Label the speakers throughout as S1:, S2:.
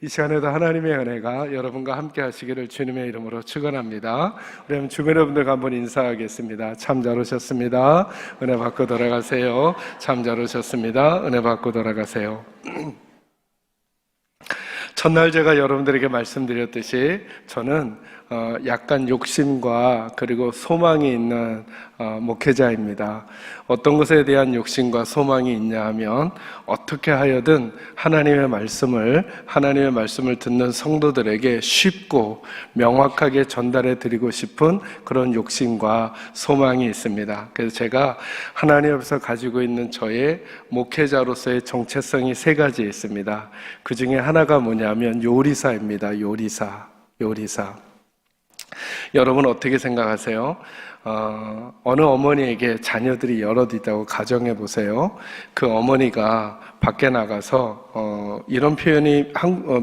S1: 이 시간에도 하나님의 은혜가 여러분과 함께 하시기를 주님의 이름으로 축원합니다. 우리 주변의 분들과 한번 인사하겠습니다. 참 잘 오셨습니다. 은혜 받고 돌아가세요. 참 잘 오셨습니다. 은혜 받고 돌아가세요. 첫날 제가 여러분들에게 말씀드렸듯이 저는 약간 욕심과 그리고 소망이 있는 목회자입니다. 어떤 것에 대한 욕심과 소망이 있냐 하면 어떻게 하여든 하나님의 말씀을 듣는 성도들에게 쉽고 명확하게 전달해 드리고 싶은 그런 욕심과 소망이 있습니다. 그래서 제가 하나님 앞에서 가지고 있는 저의 목회자로서의 정체성이 세 가지 있습니다. 그 중에 하나가 뭐냐면 요리사입니다. 요리사. 여러분 어떻게 생각하세요? 어느 어머니에게 자녀들이 여럿 있다고 가정해 보세요. 그 어머니가 밖에 나가서 이런 표현이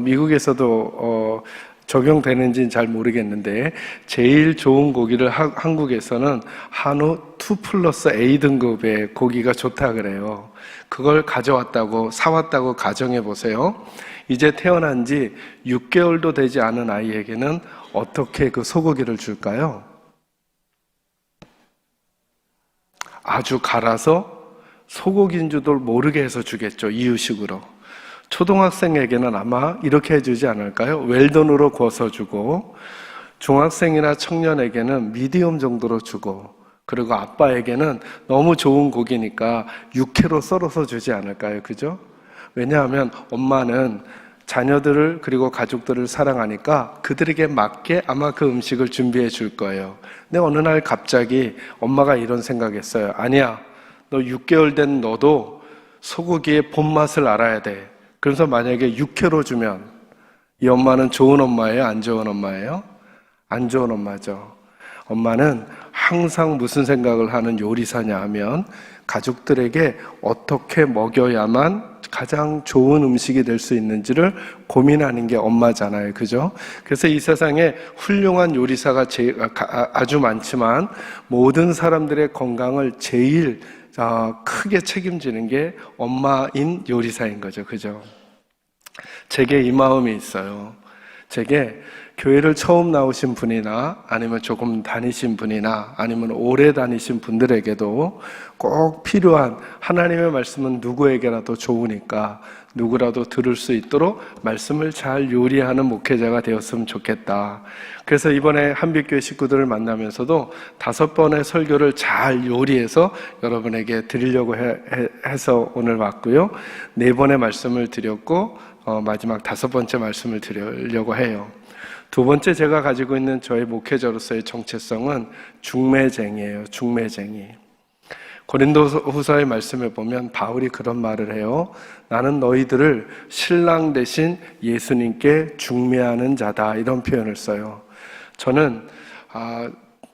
S1: 미국에서도 적용되는지는 잘 모르겠는데 제일 좋은 고기를 한국에서는 한우 2+A 등급의 고기가 좋다 그래요. 그걸 사왔다고 가정해 보세요. 이제 태어난 지 6개월도 되지 않은 아이에게는 어떻게 그 소고기를 줄까요? 아주 갈아서 소고기인 줄도 모르게 해서 주겠죠. 이유식으로. 초등학생에게는 아마 이렇게 해주지 않을까요? 웰던으로 구워서 주고, 중학생이나 청년에게는 미디엄 정도로 주고, 그리고 아빠에게는 너무 좋은 고기니까 육회로 썰어서 주지 않을까요? 그죠? 왜냐하면 엄마는 자녀들을 그리고 가족들을 사랑하니까 그들에게 맞게 아마 그 음식을 준비해 줄 거예요. 근데 어느 날 갑자기 엄마가 이런 생각했어요. 아니야, 너 6개월 된 너도 소고기의 본맛을 알아야 돼. 그래서 만약에 육회로 주면 이 엄마는 좋은 엄마예요? 안 좋은 엄마예요? 안 좋은 엄마죠. 엄마는 항상 무슨 생각을 하는 요리사냐 하면 가족들에게 어떻게 먹여야만 가장 좋은 음식이 될 수 있는지를 고민하는 게 엄마잖아요. 그죠? 그래서 이 세상에 훌륭한 요리사가 아주 많지만 모든 사람들의 건강을 제일 크게 책임지는 게 엄마인 요리사인 거죠. 그죠? 제게 이 마음이 있어요. 제게 교회를 처음 나오신 분이나 아니면 조금 다니신 분이나 아니면 오래 다니신 분들에게도 꼭 필요한 하나님의 말씀은 누구에게라도 좋으니까 누구라도 들을 수 있도록 말씀을 잘 요리하는 목회자가 되었으면 좋겠다. 그래서 이번에 한빛교회 식구들을 만나면서도 5번의 설교를 잘 요리해서 여러분에게 드리려고 해서 오늘 왔고요. 4번의 말씀을 드렸고 마지막 5번째 말씀을 드리려고 해요. 두 번째 제가 가지고 있는 저의 목회자로서의 정체성은 중매쟁이에요. 중매쟁이. 고린도후서의 말씀에 보면 바울이 그런 말을 해요. 나는 너희들을 신랑 대신 예수님께 중매하는 자다. 이런 표현을 써요. 저는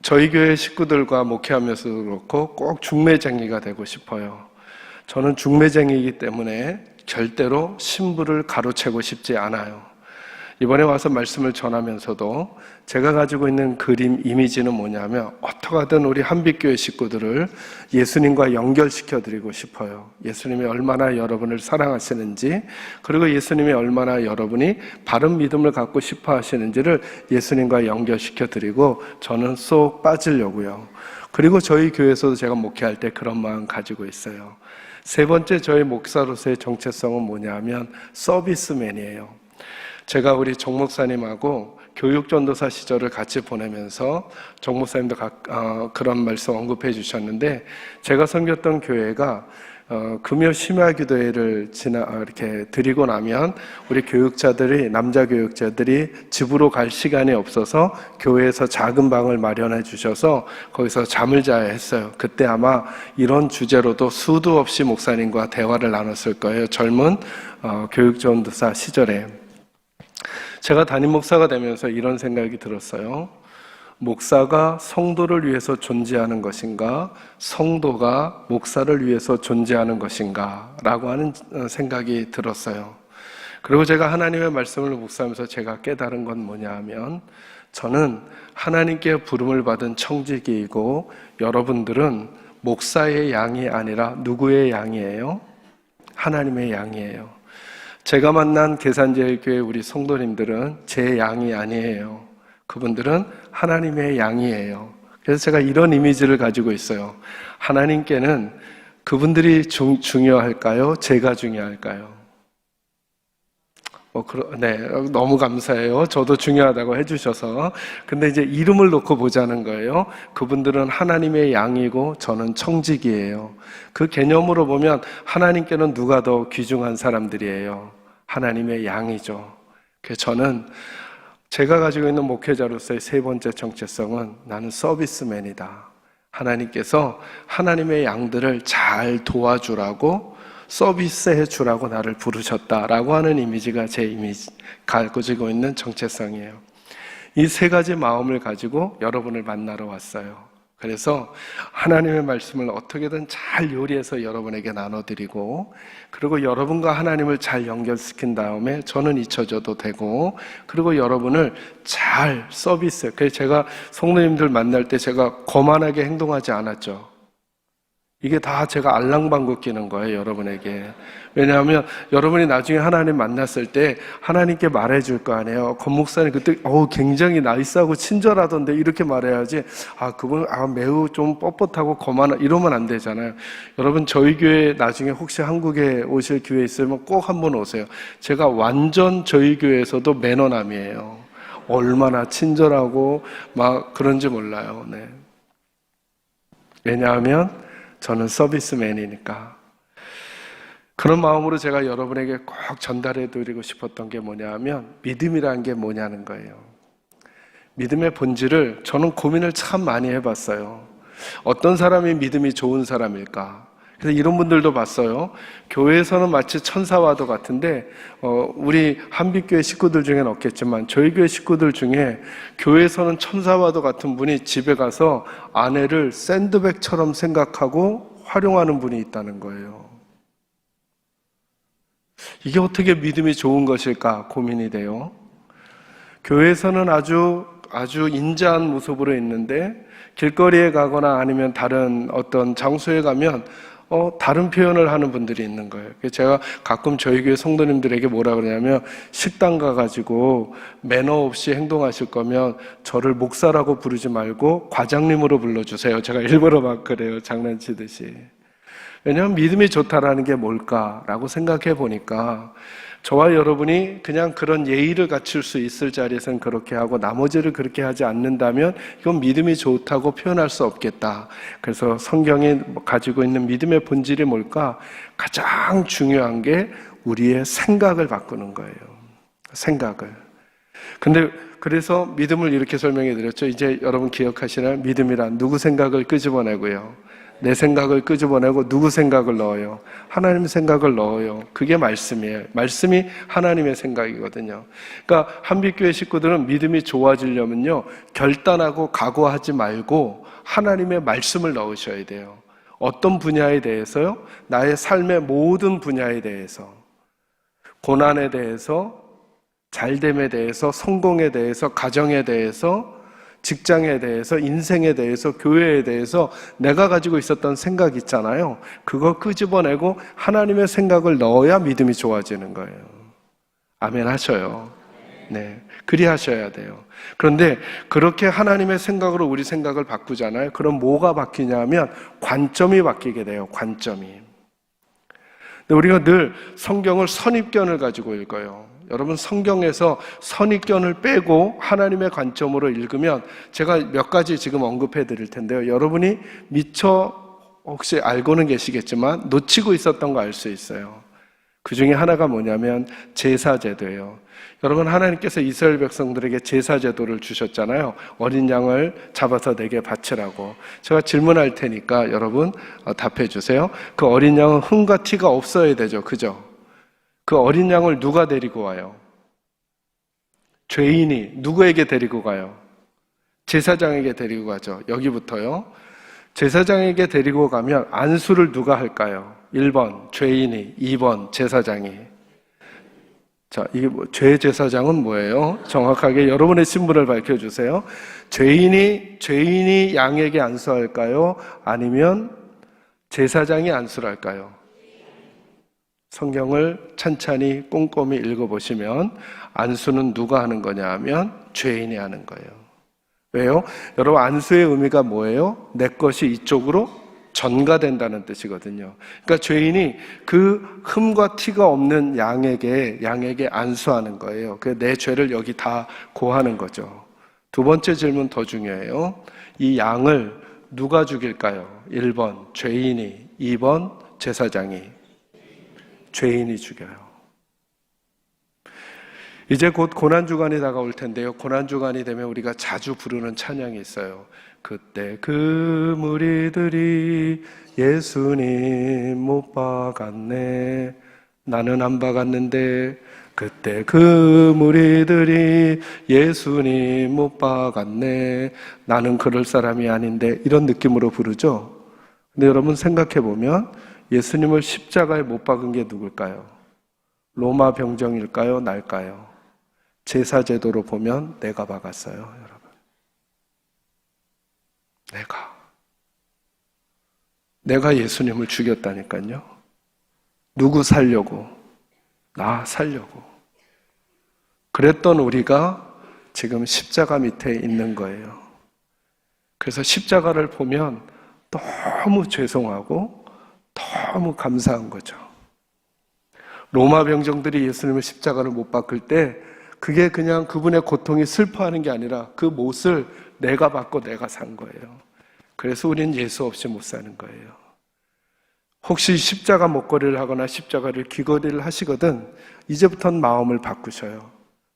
S1: 저희 교회 식구들과 목회하면서도 그렇고 꼭 중매쟁이가 되고 싶어요. 저는 중매쟁이이기 때문에 절대로 신부를 가로채고 싶지 않아요. 이번에 와서 말씀을 전하면서도 제가 가지고 있는 그림, 이미지는 뭐냐면 어떻게 하든 우리 한빛교회 식구들을 예수님과 연결시켜 드리고 싶어요. 예수님이 얼마나 여러분을 사랑하시는지, 그리고 예수님이 얼마나 여러분이 바른 믿음을 갖고 싶어 하시는지를 예수님과 연결시켜 드리고 저는 쏙 빠지려고요. 그리고 저희 교회에서도 제가 목회할 때 그런 마음 가지고 있어요. 세 번째 저희 목사로서의 정체성은 뭐냐면 서비스맨이에요. 제가 우리 정 목사님하고 교육전도사 시절을 같이 보내면서 정 목사님도 그런 말씀 언급해 주셨는데 제가 섬겼던 교회가 금요 심야기도회를 이렇게 드리고 나면 우리 남자 교육자들이 집으로 갈 시간이 없어서 교회에서 작은 방을 마련해 주셔서 거기서 잠을 자야 했어요. 그때 아마 이런 주제로도 수도 없이 목사님과 대화를 나눴을 거예요. 젊은 교육전도사 시절에. 제가 담임 목사가 되면서 이런 생각이 들었어요. 목사가 성도를 위해서 존재하는 것인가, 성도가 목사를 위해서 존재하는 것인가 라고 하는 생각이 들었어요. 그리고 제가 하나님의 말씀을 묵상하면서 제가 깨달은 건 뭐냐 하면 저는 하나님께 부름을 받은 청지기이고 여러분들은 목사의 양이 아니라 누구의 양이에요? 하나님의 양이에요. 제가 만난 계산제일교회 우리 성도님들은 제 양이 아니에요. 그분들은 하나님의 양이에요. 그래서 제가 이런 이미지를 가지고 있어요. 하나님께는 그분들이 중요할까요? 제가 중요할까요? 네, 너무 감사해요. 저도 중요하다고 해주셔서. 근데 이제 이름을 놓고 보자는 거예요. 그분들은 하나님의 양이고 저는 청직이에요. 그 개념으로 보면 하나님께는 누가 더 귀중한 사람들이에요? 하나님의 양이죠. 그래서 저는 제가 가지고 있는 목회자로서의 세 번째 정체성은 나는 서비스맨이다. 하나님께서 하나님의 양들을 잘 도와주라고 서비스해 주라고 나를 부르셨다라고 하는 이미지가 제 이미지 가지고 있는 정체성이에요. 이 세 가지 마음을 가지고 여러분을 만나러 왔어요. 그래서 하나님의 말씀을 어떻게든 잘 요리해서 여러분에게 나눠드리고, 그리고 여러분과 하나님을 잘 연결시킨 다음에 저는 잊혀져도 되고, 그리고 여러분을 잘 서비스. 그래서 제가 성도님들 만날 때 제가 거만하게 행동하지 않았죠. 이게 다 제가 알랑방구 끼는 거예요, 여러분에게. 왜냐하면 여러분이 나중에 하나님 만났을 때 하나님께 말해줄 거 아니에요. 권 목사님 그때 굉장히 나이스하고 친절하던데 이렇게 말해야지. 그분 매우 좀 뻣뻣하고 거만하 이러면 안 되잖아요. 여러분 저희 교회 나중에 혹시 한국에 오실 기회 있으면 꼭 한번 오세요. 제가 완전 저희 교회에서도 매너남이에요. 얼마나 친절하고 막 그런지 몰라요. 네. 왜냐하면 저는 서비스맨이니까. 그런 마음으로 제가 여러분에게 꼭 전달해 드리고 싶었던 게 뭐냐면 믿음이라는 게 뭐냐는 거예요. 믿음의 본질을 저는 고민을 참 많이 해봤어요. 어떤 사람이 믿음이 좋은 사람일까? 그래서 이런 분들도 봤어요. 교회에서는 마치 천사와도 같은데 우리 한빛교회 식구들 중에는 없겠지만 저희 교회 식구들 중에 교회에서는 천사와도 같은 분이 집에 가서 아내를 샌드백처럼 생각하고 활용하는 분이 있다는 거예요. 이게 어떻게 믿음이 좋은 것일까 고민이 돼요. 교회에서는 아주 인자한 모습으로 있는데 길거리에 가거나 아니면 다른 어떤 장소에 가면 다른 표현을 하는 분들이 있는 거예요. 그래서 제가 가끔 저희 교회 성도님들에게 뭐라 그러냐면 식당 가가지고 매너 없이 행동하실 거면 저를 목사라고 부르지 말고 과장님으로 불러주세요. 제가 일부러 막 그래요. 장난치듯이. 왜냐하면 믿음이 좋다라는 게 뭘까라고 생각해 보니까 저와 여러분이 그냥 그런 예의를 갖출 수 있을 자리에서는 그렇게 하고 나머지를 그렇게 하지 않는다면 이건 믿음이 좋다고 표현할 수 없겠다. 그래서 성경이 가지고 있는 믿음의 본질이 뭘까? 가장 중요한 게 우리의 생각을 바꾸는 거예요. 생각을. 근데 그래서 믿음을 이렇게 설명해 드렸죠. 이제 여러분 기억하시나요? 믿음이란 누구 생각을 끄집어내고요. 내 생각을 끄집어내고 누구 생각을 넣어요? 하나님 생각을 넣어요. 그게 말씀이에요. 말씀이 하나님의 생각이거든요. 그러니까 한빛교회 식구들은 믿음이 좋아지려면요, 결단하고 각오하지 말고 하나님의 말씀을 넣으셔야 돼요. 어떤 분야에 대해서요? 나의 삶의 모든 분야에 대해서, 고난에 대해서, 잘됨에 대해서, 성공에 대해서, 가정에 대해서, 직장에 대해서, 인생에 대해서, 교회에 대해서 내가 가지고 있었던 생각 있잖아요. 그거 끄집어내고 하나님의 생각을 넣어야 믿음이 좋아지는 거예요. 아멘 하셔요. 네, 그리 하셔야 돼요. 그런데 그렇게 하나님의 생각으로 우리 생각을 바꾸잖아요. 그럼 뭐가 바뀌냐면 관점이 바뀌게 돼요. 관점이. 근데 우리가 늘 성경을 선입견을 가지고 읽어요. 여러분 성경에서 선입견을 빼고 하나님의 관점으로 읽으면 제가 몇 가지 지금 언급해 드릴 텐데요. 여러분이 미처 혹시 알고는 계시겠지만 놓치고 있었던 거 알 수 있어요. 그 중에 하나가 뭐냐면 제사제도예요. 여러분 하나님께서 이스라엘 백성들에게 제사제도를 주셨잖아요. 어린 양을 잡아서 내게 바치라고. 제가 질문할 테니까 여러분 답해 주세요. 그 어린 양은 흠과 티가 없어야 되죠. 그죠? 그 어린 양을 누가 데리고 와요? 죄인이 누구에게 데리고 가요? 제사장에게 데리고 가죠. 여기부터요. 제사장에게 데리고 가면 안수를 누가 할까요? 1번 죄인이, 2번 제사장이. 자, 이게 죄 제사장은 뭐예요? 정확하게 여러분의 신분을 밝혀주세요. 죄인이 양에게 안수할까요? 아니면 제사장이 안수를 할까요? 성경을 찬찬히 꼼꼼히 읽어보시면 안수는 누가 하는 거냐 하면 죄인이 하는 거예요. 왜요? 여러분, 안수의 의미가 뭐예요? 내 것이 이쪽으로 전가된다는 뜻이거든요. 그러니까 죄인이 그 흠과 티가 없는 양에게 안수하는 거예요. 내 죄를 여기 다 고하는 거죠. 두 번째 질문 더 중요해요. 이 양을 누가 죽일까요? 1번 죄인이, 2번 제사장이. 죄인이 죽여요. 이제 곧 고난주간이 다가올 텐데요. 고난주간이 되면 우리가 자주 부르는 찬양이 있어요. 그때 그 무리들이 예수님 못 박았네. 나는 안 박았는데. 그때 그 무리들이 예수님 못 박았네. 나는 그럴 사람이 아닌데. 이런 느낌으로 부르죠. 근데 여러분 생각해 보면 예수님을 십자가에 못 박은 게 누굴까요? 로마 병정일까요? 날까요? 제사제도로 보면 내가 박았어요, 여러분. 내가 예수님을 죽였다니까요. 누구 살려고? 나 살려고. 그랬던 우리가 지금 십자가 밑에 있는 거예요. 그래서 십자가를 보면 너무 죄송하고 너무 감사한 거죠. 로마 병정들이 예수님을 십자가를 못 박을 때 그게 그냥 그분의 고통이 슬퍼하는 게 아니라 그 못을 내가 받고 내가 산 거예요. 그래서 우리는 예수 없이 못 사는 거예요. 혹시 십자가 목걸이를 하거나 십자가를 귀걸이를 하시거든 이제부터는 마음을 바꾸셔요.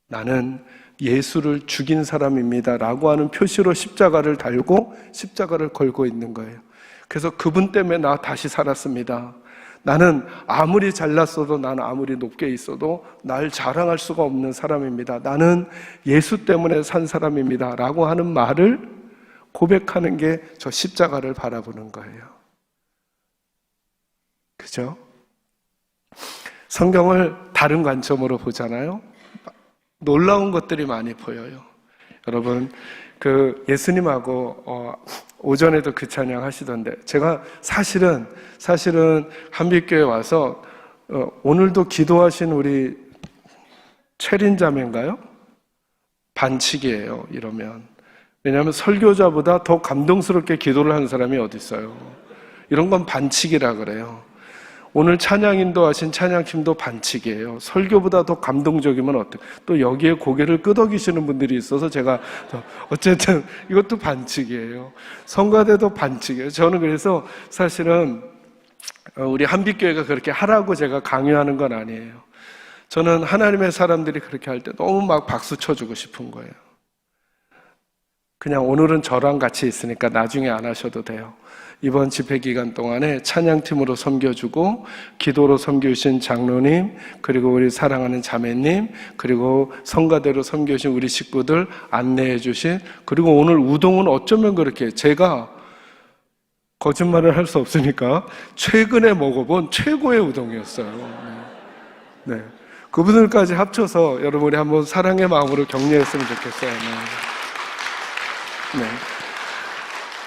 S1: 나는 예수를 죽인 사람입니다 라고 하는 표시로 십자가를 달고 십자가를 걸고 있는 거예요. 그래서 그분 때문에 나 다시 살았습니다. 나는 아무리 잘났어도, 나는 아무리 높게 있어도 날 자랑할 수가 없는 사람입니다. 나는 예수 때문에 산 사람입니다 라고 하는 말을 고백하는 게 저 십자가를 바라보는 거예요. 그죠? 성경을 다른 관점으로 보잖아요. 놀라운 것들이 많이 보여요. 여러분, 예수님하고 오전에도 그 찬양 하시던데, 제가 사실은 한빛교회 와서 오늘도 기도하신 우리 최린 자매인가요? 반칙이에요, 이러면. 왜냐하면 설교자보다 더 감동스럽게 기도를 하는 사람이 어디 있어요? 이런 건 반칙이라 그래요. 오늘 찬양 인도하신 찬양팀도 반칙이에요. 설교보다 더 감동적이면 어때요? 또 여기에 고개를 끄덕이시는 분들이 있어서 제가 어쨌든 이것도 반칙이에요. 성가대도 반칙이에요. 저는 그래서 사실은 우리 한빛교회가 그렇게 하라고 제가 강요하는 건 아니에요. 저는 하나님의 사람들이 그렇게 할 때 너무 막 박수 쳐주고 싶은 거예요. 그냥 오늘은 저랑 같이 있으니까 나중에 안 하셔도 돼요. 이번 집회 기간 동안에 찬양팀으로 섬겨주고 기도로 섬겨주신 장로님, 그리고 우리 사랑하는 자매님, 그리고 성가대로 섬겨주신 우리 식구들 안내해 주신, 그리고 오늘 우동은 어쩌면 그렇게 제가 거짓말을 할 수 없으니까 최근에 먹어본 최고의 우동이었어요. 네. 그분들까지 합쳐서 여러분이 한번 사랑의 마음으로 격려했으면 좋겠어요. 네.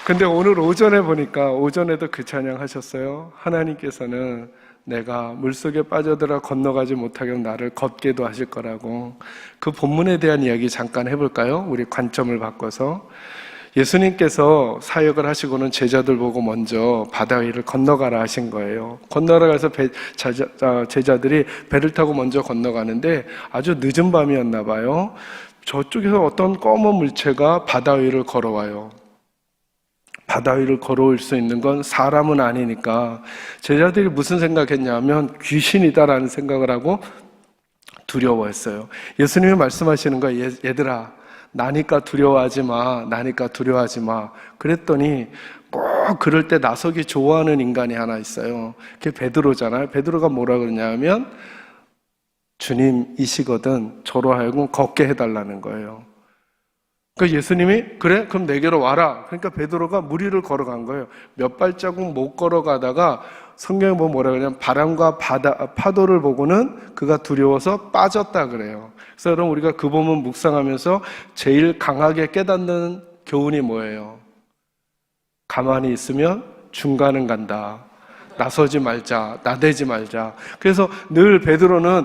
S1: 근데 오늘 오전에 보니까 오전에도 그 찬양 하셨어요. 하나님께서는 내가 물속에 빠져들어 건너가지 못하게 나를 걷게도 하실 거라고. 그 본문에 대한 이야기 잠깐 해볼까요? 우리 관점을 바꿔서. 예수님께서 사역을 하시고는 제자들 보고 먼저 바다 위를 건너가라 하신 거예요. 건너가라 해서 제자들이 배를 타고 먼저 건너가는데 아주 늦은 밤이었나 봐요. 저쪽에서 어떤 검은 물체가 바다 위를 걸어와요. 바다 위를 걸어올 수 있는 건 사람은 아니니까 제자들이 무슨 생각했냐면 귀신이다라는 생각을 하고 두려워했어요. 예수님이 말씀하시는 거예요. 얘들아, 나니까 두려워하지 마. 나니까 두려워하지 마. 그랬더니 꼭 그럴 때 나서기 좋아하는 인간이 하나 있어요. 그게 베드로잖아요. 베드로가 뭐라 그러냐면 주님이시거든 저로 하여금 걷게 해달라는 거예요. 그러니까 예수님이 그래? 그럼 내게로 와라. 그러니까 베드로가 무리를 걸어간 거예요. 몇 발자국 못 걸어가다가 성경에 보면 뭐라 그러냐면 바람과 파도를 보고는 그가 두려워서 빠졌다 그래요. 그래서 여러분 우리가 그 본문 묵상하면서 제일 강하게 깨닫는 교훈이 뭐예요? 가만히 있으면 중간은 간다. 나서지 말자, 나대지 말자. 그래서 늘 베드로는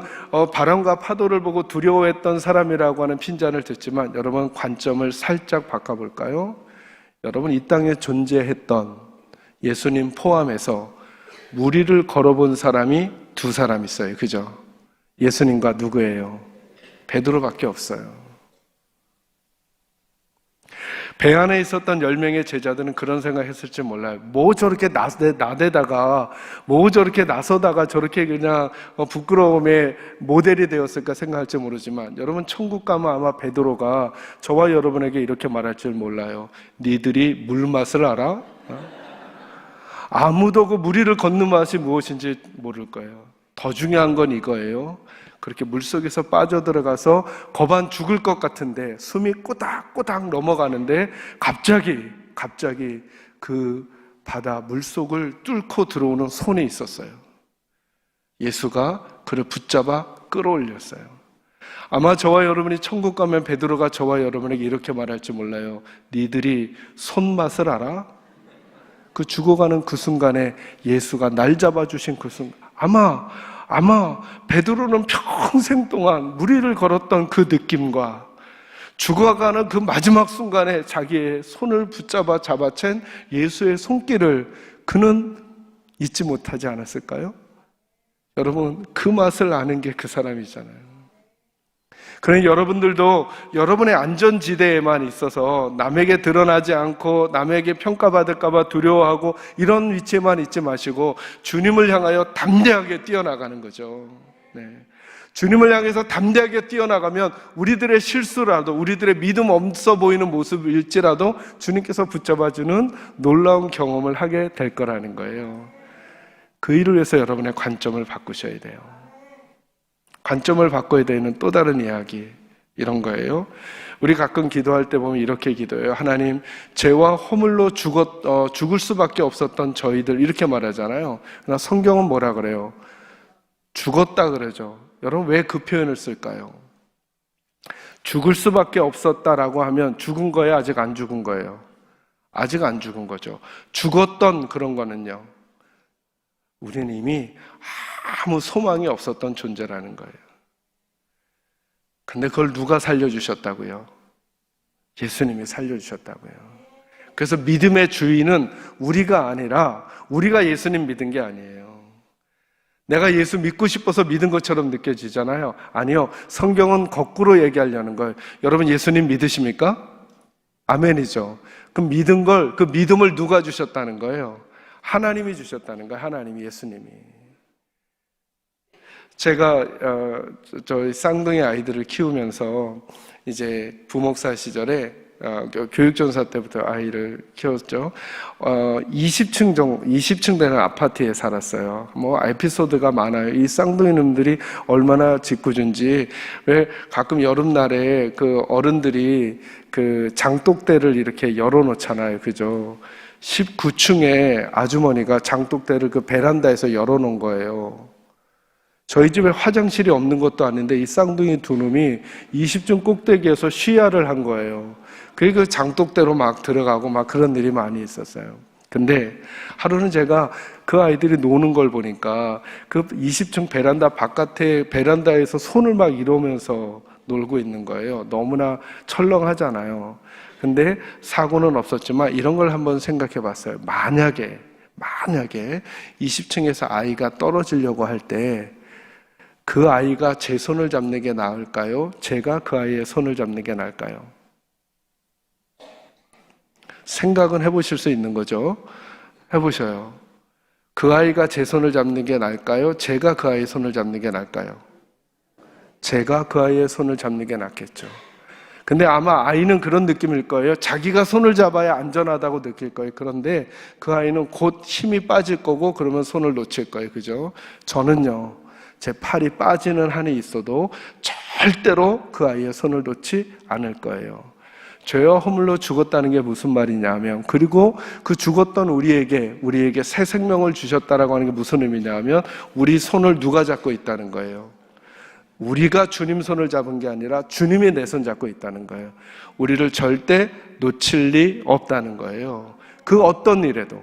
S1: 바람과 파도를 보고 두려워했던 사람이라고 하는 핀잔을 듣지만, 여러분 관점을 살짝 바꿔볼까요? 여러분, 이 땅에 존재했던 예수님 포함해서 무리를 걸어본 사람이 두 사람 있어요. 그죠? 예수님과 누구예요? 베드로밖에 없어요. 배 안에 있었던 10명의 제자들은 그런 생각했을지 몰라요. 뭐 저렇게 나대다가, 뭐 저렇게 나서다가 저렇게 그냥 부끄러움의 모델이 되었을까 생각할지 모르지만, 여러분 천국 가면 아마 베드로가 저와 여러분에게 이렇게 말할 줄 몰라요. 니들이 물맛을 알아? 아무도 그 무리를 걷는 맛이 무엇인지 모를 거예요. 더 중요한 건 이거예요. 그렇게 물속에서 빠져들어가서 거반 죽을 것 같은데 숨이 꼬닥꼬닥 넘어가는데 갑자기 그 바다 물속을 뚫고 들어오는 손이 있었어요. 예수가 그를 붙잡아 끌어올렸어요. 아마 저와 여러분이 천국 가면 베드로가 저와 여러분에게 이렇게 말할지 몰라요. 니들이 손맛을 알아? 그 죽어가는 그 순간에 예수가 날 잡아주신 그 순간, 아마 베드로는 평생 동안 무리를 걸었던 그 느낌과 죽어가는 그 마지막 순간에 자기의 손을 붙잡아 잡아챈 예수의 손길을 그는 잊지 못하지 않았을까요? 여러분, 그 맛을 아는 게 그 사람이잖아요. 그러니 여러분들도 여러분의 안전지대에만 있어서 남에게 드러나지 않고 남에게 평가받을까 봐 두려워하고 이런 위치에만 있지 마시고 주님을 향하여 담대하게 뛰어나가는 거죠. 네. 주님을 향해서 담대하게 뛰어나가면 우리들의 실수라도, 우리들의 믿음 없어 보이는 모습일지라도 주님께서 붙잡아주는 놀라운 경험을 하게 될 거라는 거예요. 그 일을 위해서 여러분의 관점을 바꾸셔야 돼요. 관점을 바꿔야 되는 또 다른 이야기, 이런 거예요. 우리 가끔 기도할 때 보면 이렇게 기도해요. 하나님, 죄와 허물로 죽을 수밖에 없었던 저희들, 이렇게 말하잖아요. 그러나 성경은 뭐라 그래요? 죽었다 그러죠. 여러분, 왜 그 표현을 쓸까요? 죽을 수밖에 없었다라고 하면 죽은 거예요? 아직 안 죽은 거예요? 아직 안 죽은 거죠. 죽었던 그런 거는요, 우리는 이미 아무 소망이 없었던 존재라는 거예요. 근데 그걸 누가 살려주셨다고요? 예수님이 살려주셨다고요. 그래서 믿음의 주인은 우리가 아니라, 우리가 예수님 믿은 게 아니에요. 내가 예수 믿고 싶어서 믿은 것처럼 느껴지잖아요. 아니요, 성경은 거꾸로 얘기하려는 거예요. 여러분, 예수님 믿으십니까? 아멘이죠. 그 믿음을 누가 주셨다는 거예요? 하나님이 주셨다는 거예요. 하나님이, 예수님이. 제가 저희 쌍둥이 아이들을 키우면서 이제 부목사 시절에 교육전사 때부터 아이를 키웠죠. 20층 되는 아파트에 살았어요. 뭐 에피소드가 많아요. 이 쌍둥이 놈들이 얼마나 짓궂은지. 왜 가끔 여름날에 그 어른들이 그 장독대를 이렇게 열어놓잖아요. 그죠? 19층에 아주머니가 장독대를 그 베란다에서 열어놓은 거예요. 저희 집에 화장실이 없는 것도 아닌데 이 쌍둥이 두 놈이 20층 꼭대기에서 쉬야를 한 거예요. 그 장독대로 막 들어가고 막 그런 일이 많이 있었어요. 근데 하루는 제가 그 아이들이 노는 걸 보니까 그 20층 베란다에서 손을 막 이러면서 놀고 있는 거예요. 너무나 철렁하잖아요. 근데 사고는 없었지만 이런 걸 한번 생각해 봤어요. 만약에 20층에서 아이가 떨어지려고 할 때 그 아이가 제 손을 잡는 게 나을까요? 제가 그 아이의 손을 잡는 게 나을까요? 생각은 해보실 수 있는 거죠. 해보셔요. 그 아이가 제 손을 잡는 게 나을까요? 제가 그 아이의 손을 잡는 게 나을까요? 제가 그 아이의 손을 잡는 게 낫겠죠. 근데 아마 아이는 그런 느낌일 거예요. 자기가 손을 잡아야 안전하다고 느낄 거예요. 그런데 그 아이는 곧 힘이 빠질 거고 그러면 손을 놓칠 거예요. 그죠? 저는요, 제 팔이 빠지는 한이 있어도 절대로 그 아이의 손을 놓지 않을 거예요. 죄와 허물로 죽었다는 게 무슨 말이냐면, 그리고 그 죽었던 우리에게 새 생명을 주셨다라고 하는 게 무슨 의미냐면, 우리 손을 누가 잡고 있다는 거예요. 우리가 주님 손을 잡은 게 아니라 주님이 내 손 잡고 있다는 거예요. 우리를 절대 놓칠 리 없다는 거예요. 그 어떤 일에도.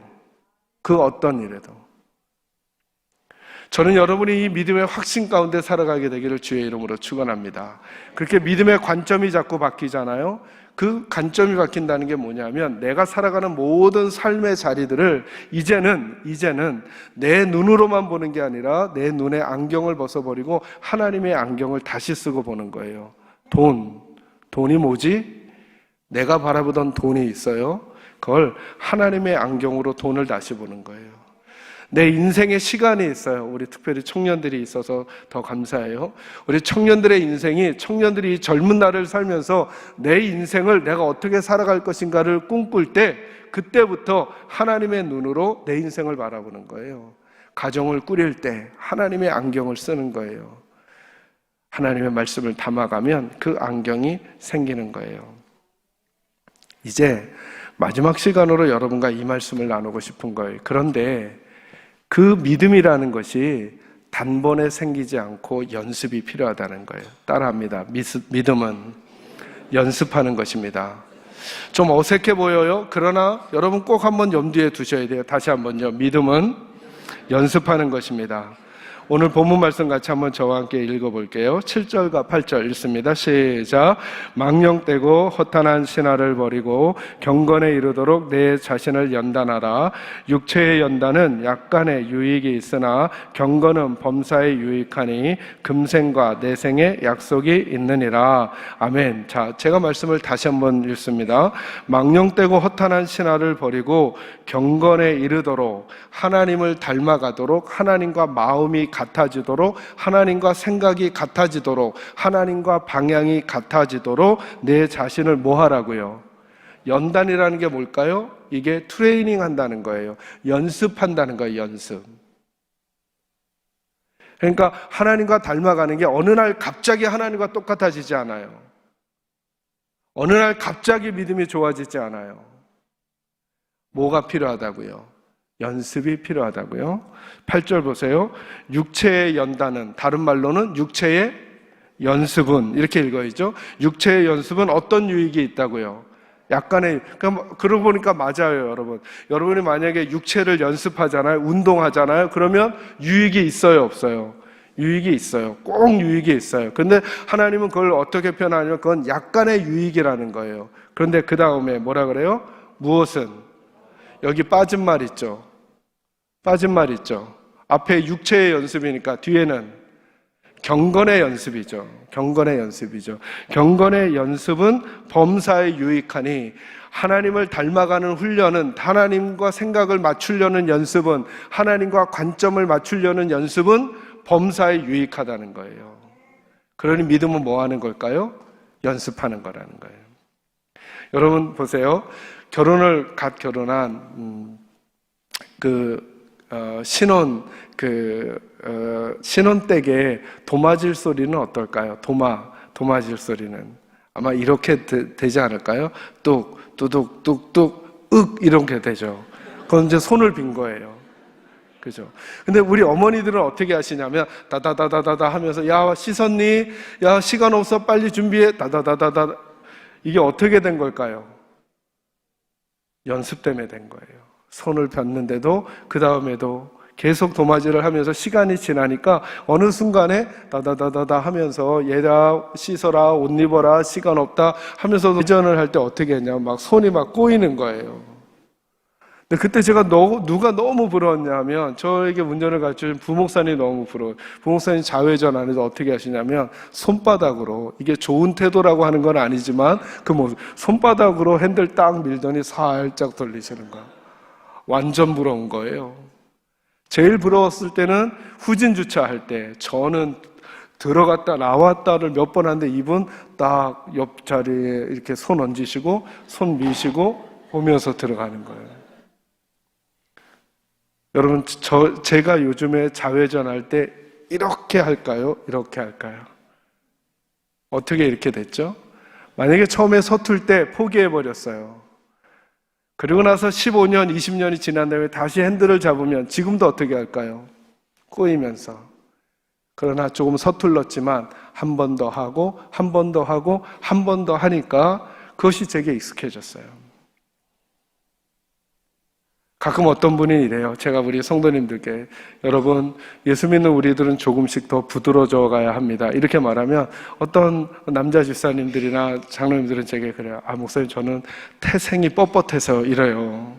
S1: 저는 여러분이 이 믿음의 확신 가운데 살아가게 되기를 주의 이름으로 축원합니다. 그렇게 믿음의 관점이 자꾸 바뀌잖아요. 그 관점이 바뀐다는 게 뭐냐면 내가 살아가는 모든 삶의 자리들을 이제는 내 눈으로만 보는 게 아니라 내 눈의 안경을 벗어버리고 하나님의 안경을 다시 쓰고 보는 거예요. 돈이 뭐지? 내가 바라보던 돈이 있어요. 그걸 하나님의 안경으로 돈을 다시 보는 거예요. 내 인생에 시간이 있어요. 우리 특별히 청년들이 있어서 더 감사해요. 우리 청년들의 인생이, 청년들이 젊은 날을 살면서 내 인생을 내가 어떻게 살아갈 것인가를 꿈꿀 때, 그때부터 하나님의 눈으로 내 인생을 바라보는 거예요. 가정을 꾸릴 때 하나님의 안경을 쓰는 거예요. 하나님의 말씀을 담아가면 그 안경이 생기는 거예요. 이제 마지막 시간으로 여러분과 이 말씀을 나누고 싶은 거예요. 그런데 그 믿음이라는 것이 단번에 생기지 않고 연습이 필요하다는 거예요. 따라합니다. 믿음은 연습하는 것입니다. 좀 어색해 보여요. 그러나 여러분 꼭 한번 염두에 두셔야 돼요. 다시 한번요. 믿음은 연습하는 것입니다. 오늘 본문 말씀 같이 한번 저와 함께 읽어볼게요. 7절과 8절 읽습니다. 시작. 망령되고 허탄한 신화를 버리고 경건에 이르도록 내 자신을 연단하라. 육체의 연단은 약간의 유익이 있으나 경건은 범사에 유익하니 금생과 내생의 약속이 있느니라. 아멘. 자, 제가 말씀을 다시 한번 읽습니다. 망령되고 허탄한 신화를 버리고 경건에 이르도록, 하나님을 닮아가도록, 하나님과 마음이 같아지도록, 하나님과 생각이 같아지도록, 하나님과 방향이 같아지도록 내 자신을 뭐 하라고요? 연단이라는 게 뭘까요? 이게 트레이닝 한다는 거예요. 연습한다는 거예요. 연습. 그러니까 하나님과 닮아가는 게 어느 날 갑자기 하나님과 똑같아지지 않아요. 어느 날 갑자기 믿음이 좋아지지 않아요. 뭐가 필요하다고요? 연습이 필요하다고요. 8절 보세요. 육체의 연단은, 다른 말로는 육체의 연습은, 이렇게 읽어야죠. 육체의 연습은 어떤 유익이 있다고요? 약간의, 그러고 보니까 맞아요, 여러분. 여러분이 만약에 육체를 연습하잖아요, 운동하잖아요. 그러면 유익이 있어요, 없어요? 유익이 있어요. 꼭 유익이 있어요. 그런데 하나님은 그걸 어떻게 표현하냐면 그건 약간의 유익이라는 거예요. 그런데 그 다음에 뭐라 그래요? 무엇은? 여기 빠진 말 있죠. 빠진 말 있죠. 앞에 육체의 연습이니까 뒤에는 경건의 연습이죠. 경건의 연습이죠. 경건의 연습은 범사에 유익하니, 하나님을 닮아가는 훈련은, 하나님과 생각을 맞추려는 연습은, 하나님과 관점을 맞추려는 연습은 범사에 유익하다는 거예요. 그러니 믿음은 뭐 하는 걸까요? 연습하는 거라는 거예요. 여러분 보세요. 결혼을 갓 결혼한 신혼댁의 도마질 소리는 어떨까요? 도마질 소리는 아마 이렇게 되지 않을까요? 뚝 뚜둑 뚝뚝 윽 이렇게 되죠. 그건 이제 손을 빈 거예요. 그죠? 근데 우리 어머니들은 어떻게 하시냐면 다다다다다다 하면서 야 씻었니? 야 시간 없어 빨리 준비해. 다다다다다. 이게 어떻게 된 걸까요? 연습 때문에 된 거예요. 손을 폈는데도 그 다음에도 계속 도마질을 하면서 시간이 지나니까 어느 순간에 다다다다다 하면서 얘라 씻어라 옷 입어라 시간 없다 하면서 운전을 할 때 어떻게 했냐면 막 손이 막 꼬이는 거예요. 근데 그때 제가 누가 너무 부러웠냐면 저에게 운전을 가르쳐준 부목사님이 너무 부러워요. 부목사님 좌회전 안 해서 어떻게 하시냐면 손바닥으로, 이게 좋은 태도라고 하는 건 아니지만 그 모습, 손바닥으로 핸들 딱 밀더니 살짝 돌리시는 거예요. 완전 부러운 거예요. 제일 부러웠을 때는 후진 주차할 때 저는 들어갔다 나왔다를 몇 번 하는데 이분 딱 옆자리에 이렇게 손 얹으시고 손 미시고 보면서 들어가는 거예요. 여러분 제가 요즘에 좌회전할 때 이렇게 할까요? 이렇게 할까요? 어떻게 이렇게 됐죠? 만약에 처음에 서툴 때 포기해버렸어요. 그리고 나서 15년, 20년이 지난 다음에 다시 핸들을 잡으면 지금도 어떻게 할까요? 꼬이면서. 그러나 조금 서툴렀지만 한 번 더 하고 한 번 더 하고 한 번 더 하니까 그것이 제게 익숙해졌어요. 가끔 어떤 분이 이래요. 제가 우리 성도님들께, 여러분, 예수 믿는 우리들은 조금씩 더 부드러져 가야 합니다. 이렇게 말하면 어떤 남자 집사님들이나 장로님들은 제게 그래요. 목사님, 저는 태생이 뻣뻣해서 이래요.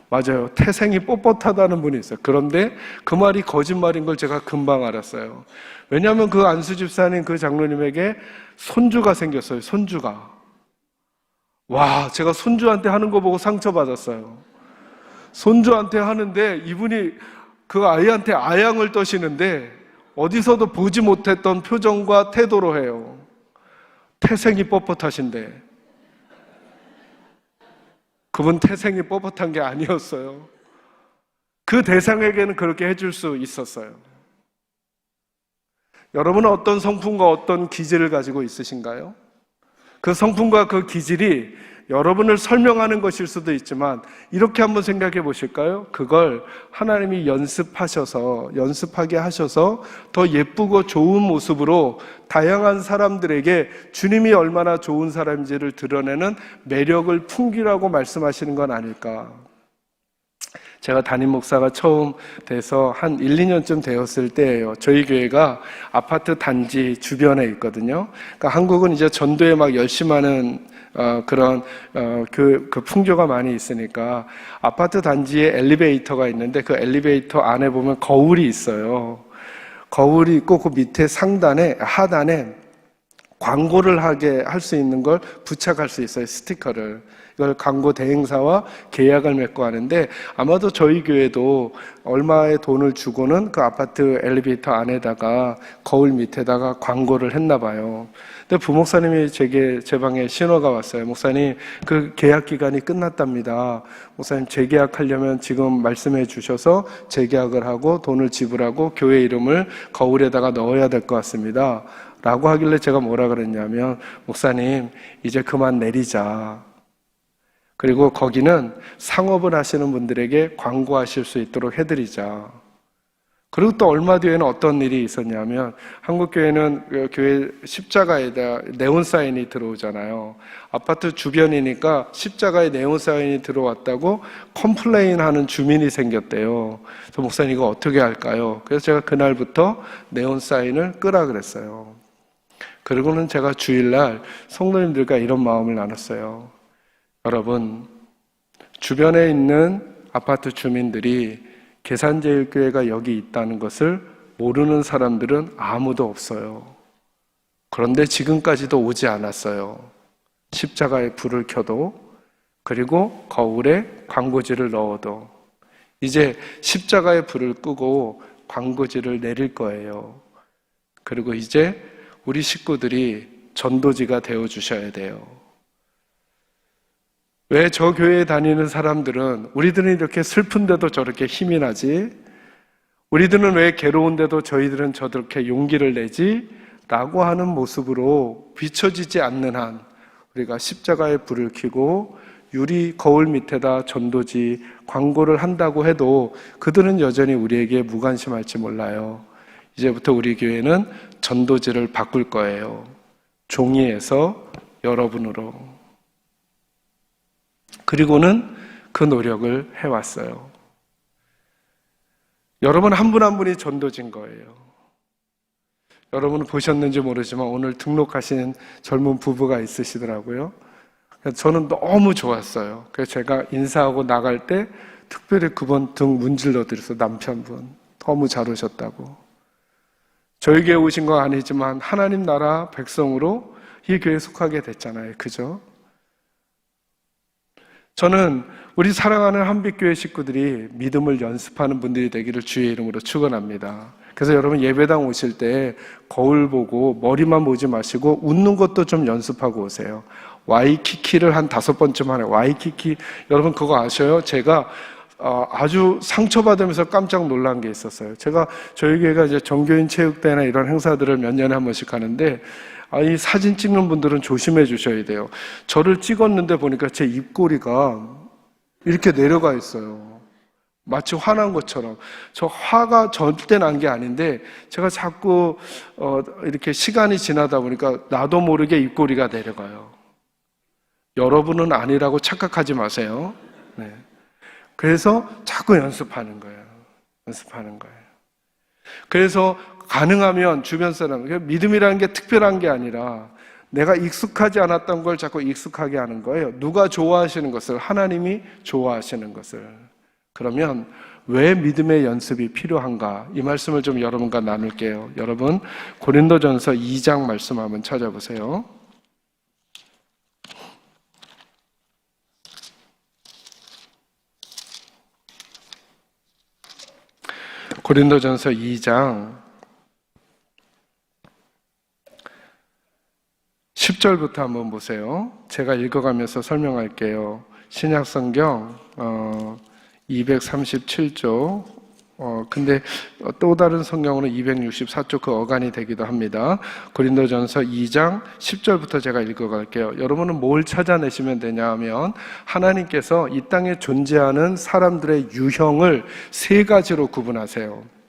S1: 맞아요. 태생이 뻣뻣하다는 분이 있어요. 그런데 그 말이 거짓말인 걸 제가 금방 알았어요. 왜냐하면 그 안수 집사님, 그 장로님에게 손주가 생겼어요. 손주가. 와, 제가 손주한테 하는 거 보고 상처받았어요. 손주한테 하는데 이분이 그 아이한테 아양을 떠시는데 어디서도 보지 못했던 표정과 태도로 해요. 태생이 뻣뻣하신데. 그분 태생이 뻣뻣한 게 아니었어요. 그 대상에게는 그렇게 해줄 수 있었어요. 여러분은 어떤 성품과 어떤 기질을 가지고 있으신가요? 그 성품과 그 기질이 여러분을 설명하는 것일 수도 있지만 이렇게 한번 생각해 보실까요? 그걸 하나님이 연습하게 하셔서 더 예쁘고 좋은 모습으로 다양한 사람들에게 주님이 얼마나 좋은 사람인지를 드러내는 매력을 풍기라고 말씀하시는 건 아닐까. 제가 담임 목사가 처음 돼서 한 1, 2년쯤 되었을 때예요. 저희 교회가 아파트 단지 주변에 있거든요. 그러니까 한국은 이제 전도에 막 열심하는 그 풍조가 많이 있으니까 아파트 단지에 엘리베이터가 있는데 그 엘리베이터 안에 보면 거울이 있어요. 거울이 있고 그 밑에 하단에 광고를 하게 할 수 있는 걸 부착할 수 있어요. 스티커를. 이걸 광고 대행사와 계약을 맺고 하는데 아마도 저희 교회도 얼마의 돈을 주고는 그 아파트 엘리베이터 안에다가 거울 밑에다가 광고를 했나 봐요. 근데 부목사님이 제 방에 신호가 왔어요. 목사님, 그 계약 기간이 끝났답니다. 목사님, 재계약하려면 지금 말씀해 주셔서 재계약을 하고 돈을 지불하고 교회 이름을 거울에다가 넣어야 될 것 같습니다. 라고 하길래 제가 뭐라 그랬냐면, 목사님, 이제 그만 내리자. 그리고 거기는 상업을 하시는 분들에게 광고하실 수 있도록 해드리자. 그리고 또 얼마 뒤에는 어떤 일이 있었냐면 한국교회는 교회 십자가에다 네온사인이 들어오잖아요. 아파트 주변이니까 십자가에 네온사인이 들어왔다고 컴플레인하는 주민이 생겼대요. 그래서 목사님 이거 어떻게 할까요? 그래서 제가 그날부터 네온사인을 끄라 그랬어요. 그리고는 제가 주일날 성도님들과 이런 마음을 나눴어요. 여러분, 주변에 있는 아파트 주민들이 계산제일교회가 여기 있다는 것을 모르는 사람들은 아무도 없어요. 그런데 지금까지도 오지 않았어요. 십자가에 불을 켜도, 그리고 거울에 광고지를 넣어도. 이제 십자가에 불을 끄고 광고지를 내릴 거예요. 그리고 이제 우리 식구들이 전도지가 되어주셔야 돼요. 왜 저 교회에 다니는 사람들은 우리들은 이렇게 슬픈데도 저렇게 힘이 나지? 우리들은 왜 괴로운데도 저희들은 저렇게 용기를 내지? 라고 하는 모습으로 비춰지지 않는 한 우리가 십자가에 불을 켜고 유리 거울 밑에다 전도지 광고를 한다고 해도 그들은 여전히 우리에게 무관심할지 몰라요. 이제부터 우리 교회는 전도지를 바꿀 거예요. 종이에서 여러분으로. 그리고는 그 노력을 해왔어요. 여러분 한 분 한 분이 전도진 거예요. 여러분은 보셨는지 모르지만 오늘 등록하신 젊은 부부가 있으시더라고요. 저는 너무 좋았어요. 그래서 제가 인사하고 나갈 때 특별히 그분 등 문질러 드렸어요. 남편분 너무 잘 오셨다고. 저희 교회 오신 건 아니지만 하나님 나라 백성으로 이 교회에 속하게 됐잖아요. 그죠? 저는 우리 사랑하는 한빛교회 식구들이 믿음을 연습하는 분들이 되기를 주의 이름으로 축원합니다. 그래서 여러분 예배당 오실 때 거울 보고 머리만 보지 마시고 웃는 것도 좀 연습하고 오세요. 와이키키를 한 5번쯤 하네요. 와이키키, 여러분 그거 아셔요? 제가 아주 상처받으면서 깜짝 놀란 게 있었어요. 제가 저희 교회가 이제 정교인 체육대회나 이런 행사들을 몇 년에 한 번씩 하는데 이 사진 찍는 분들은 조심해 주셔야 돼요. 저를 찍었는데 보니까 제 입꼬리가 이렇게 내려가 있어요. 마치 화난 것처럼. 저 화가 절대 난 게 아닌데 제가 자꾸 이렇게 시간이 지나다 보니까 나도 모르게 입꼬리가 내려가요. 여러분은 아니라고 착각하지 마세요. 네. 그래서 자꾸 연습하는 거예요. 연습하는 거예요. 그래서 가능하면 주변 사람, 믿음이라는 게 특별한 게 아니라 내가 익숙하지 않았던 걸 자꾸 익숙하게 하는 거예요. 누가 좋아하시는 것을, 하나님이 좋아하시는 것을. 그러면 왜 믿음의 연습이 필요한가? 이 말씀을 좀 여러분과 나눌게요. 여러분, 고린도전서 2장 말씀 한번 찾아보세요. 고린도전서 2장 10절부터 한번 보세요. 제가 읽어가면서 설명할게요. 신약성경 237조, 근데 또 다른 성경으로는 264조 그 어간이 되기도 합니다. 고린도전서 2장 10절부터 제가 읽어갈게요. 여러분은 뭘 찾아내시면 되냐 하면 하나님께서 이 땅에 존재하는 사람들의 유형을 세 가지로 구분하세요.